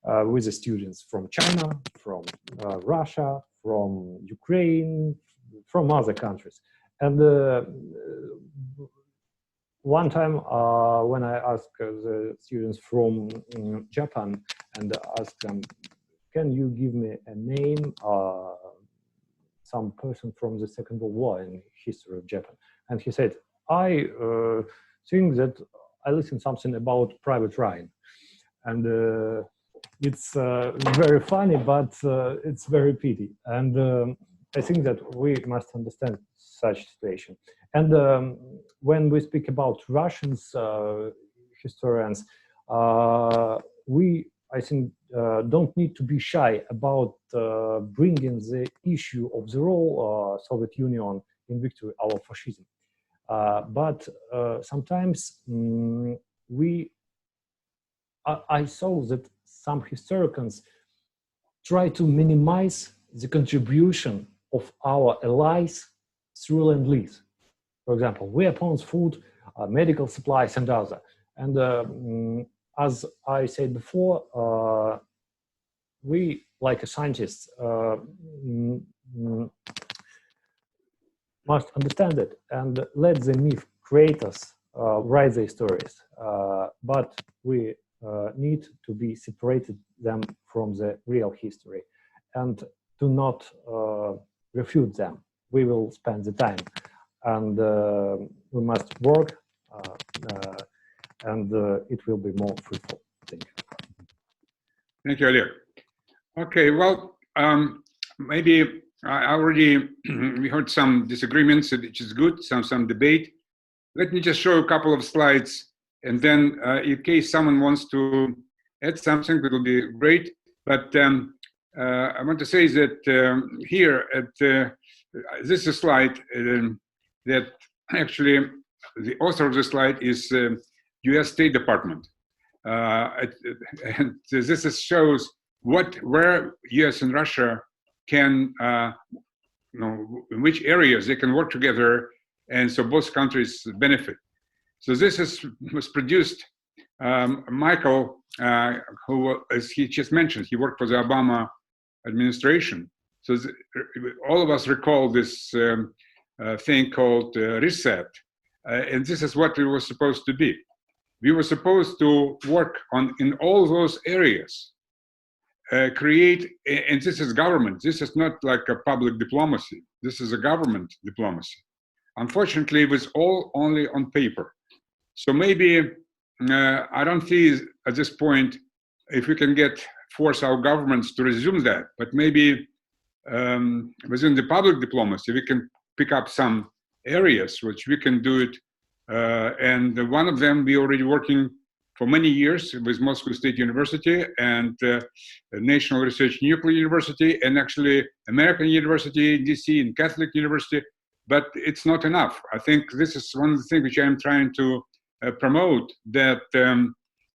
with the students from China, from Russia, from Ukraine, from other countries. And one time when I asked the students from Japan and asked them, can you give me a name, some person from the Second World War in history of Japan? And he said, I think that I listened something about Private Ryan. And it's very funny, but it's very pity. And I think that we must understand such situation. And when we speak about Russians, historians, we, I think, don't need to be shy about bringing the issue of the role Soviet Union in victory over fascism. But sometimes I saw that some historians try to minimize the contribution of our allies through Lend-Lease. For example, weapons, food, medical supplies, and other. And as I said before, we like a scientist, must understand it and let the myth creators write their stories. But we need to be separated them from the real history and do not refute them. We will spend the time, and we must work, and it will be more fruitful. Thank you. Thank you, Oleg. Okay, well, maybe I already we heard some disagreements, which is good, some debate. Let me just show a couple of slides, and then in case someone wants to add something, it will be great. But I want to say that here at this is a slide that actually the author of the slide is U.S. State Department, and this shows where U.S. and Russia can, in which areas they can work together, and so both countries benefit. So this was produced. Michael, who, as he just mentioned, he worked for the Obama administration. So all of us recall this thing called reset, and this is what it was supposed to be. We were supposed to work in all those areas, create, and this is government. This is not like a public diplomacy. This is a government diplomacy. Unfortunately, it was all only on paper. So maybe I don't see at this point if we can force our governments to resume that, but maybe within the public diplomacy, we can pick up some areas which we can do it. And one of them, we already working for many years with Moscow State University and National Research Nuclear University, and actually American University in DC and Catholic University, but it's not enough. I think this is one of the things which I'm trying to promote, that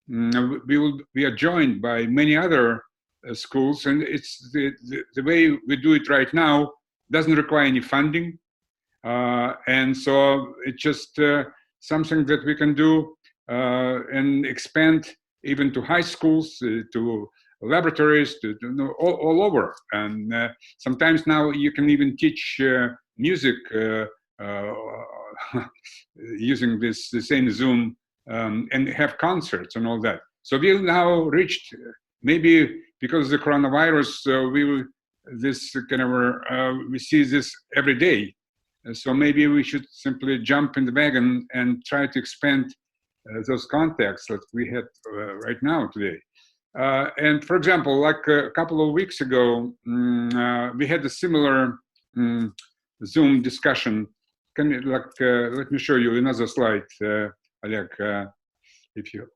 we are joined by many other schools, and it's the way we do it right now doesn't require any funding, and so it's just something that we can do and expand even to high schools, to laboratories, to all over. And sometimes now you can even teach music using the same Zoom and have concerts and all that. So we've now reached, maybe because of the coronavirus, we see this every day. So maybe we should simply jump in the wagon and try to expand those contacts that we had right now today. And for example, like a couple of weeks ago, we had a similar Zoom discussion. Can you, let me show you another slide, Oleg, if you,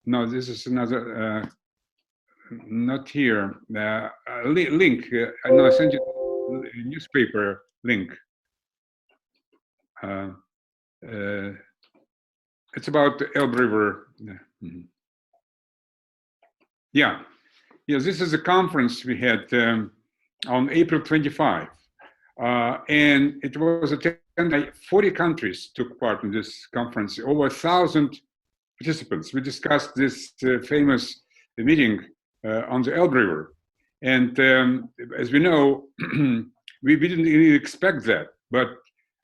no, this is another, not here, link, no, I sent you a newspaper link. It's about the Elbe River. Yeah, this is a conference we had on April 25. And it was attended by 40 countries took part in this conference, over 1,000 participants. We discussed this famous meeting on the Elbe River. And as we know, we didn't really expect that, but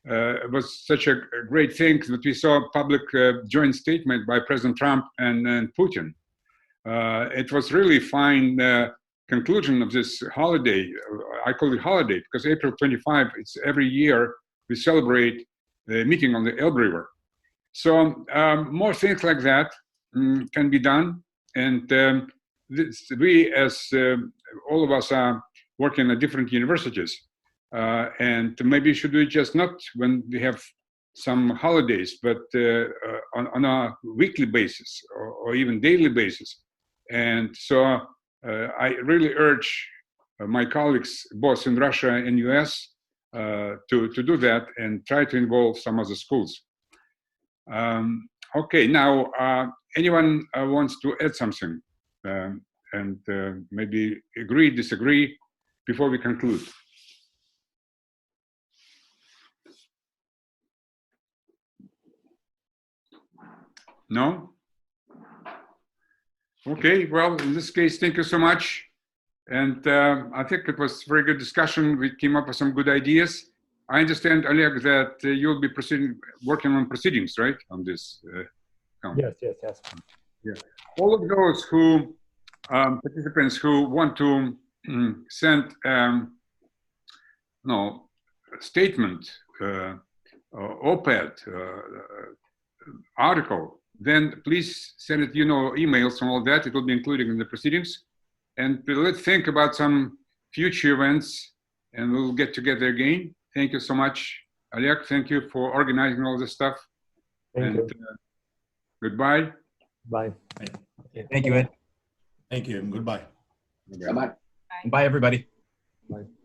it was such a great thing that we saw a public joint statement by President Trump and Putin. It was really fine conclusion of this holiday. I call it holiday because April 25, it's every year we celebrate the meeting on the Elbe River. So more things like that can be done. And we, as all of us are working at different universities, and maybe should do it just not when we have some holidays, but on a weekly basis or even daily basis. And so I really urge my colleagues, both in Russia and US, to do that and try to involve some other schools. Okay, now anyone wants to add something and maybe agree, disagree before we conclude? No? Okay, well, in this case, thank you so much. And I think it was a very good discussion. We came up with some good ideas. I understand, Oleg, that you'll be working on proceedings, right, on this? Yes. Yeah. All of those who participants who want to send statement, op-ed, article, then please send it, emails and all that. It will be included in the proceedings. And let's think about some future events, and we'll get together again. Thank you so much, Oleg. Thank you for organizing all this stuff. Thank you. Goodbye. Bye. Thank you, Ed. Thank you. Goodbye. Bye-bye. Bye, everybody. Bye.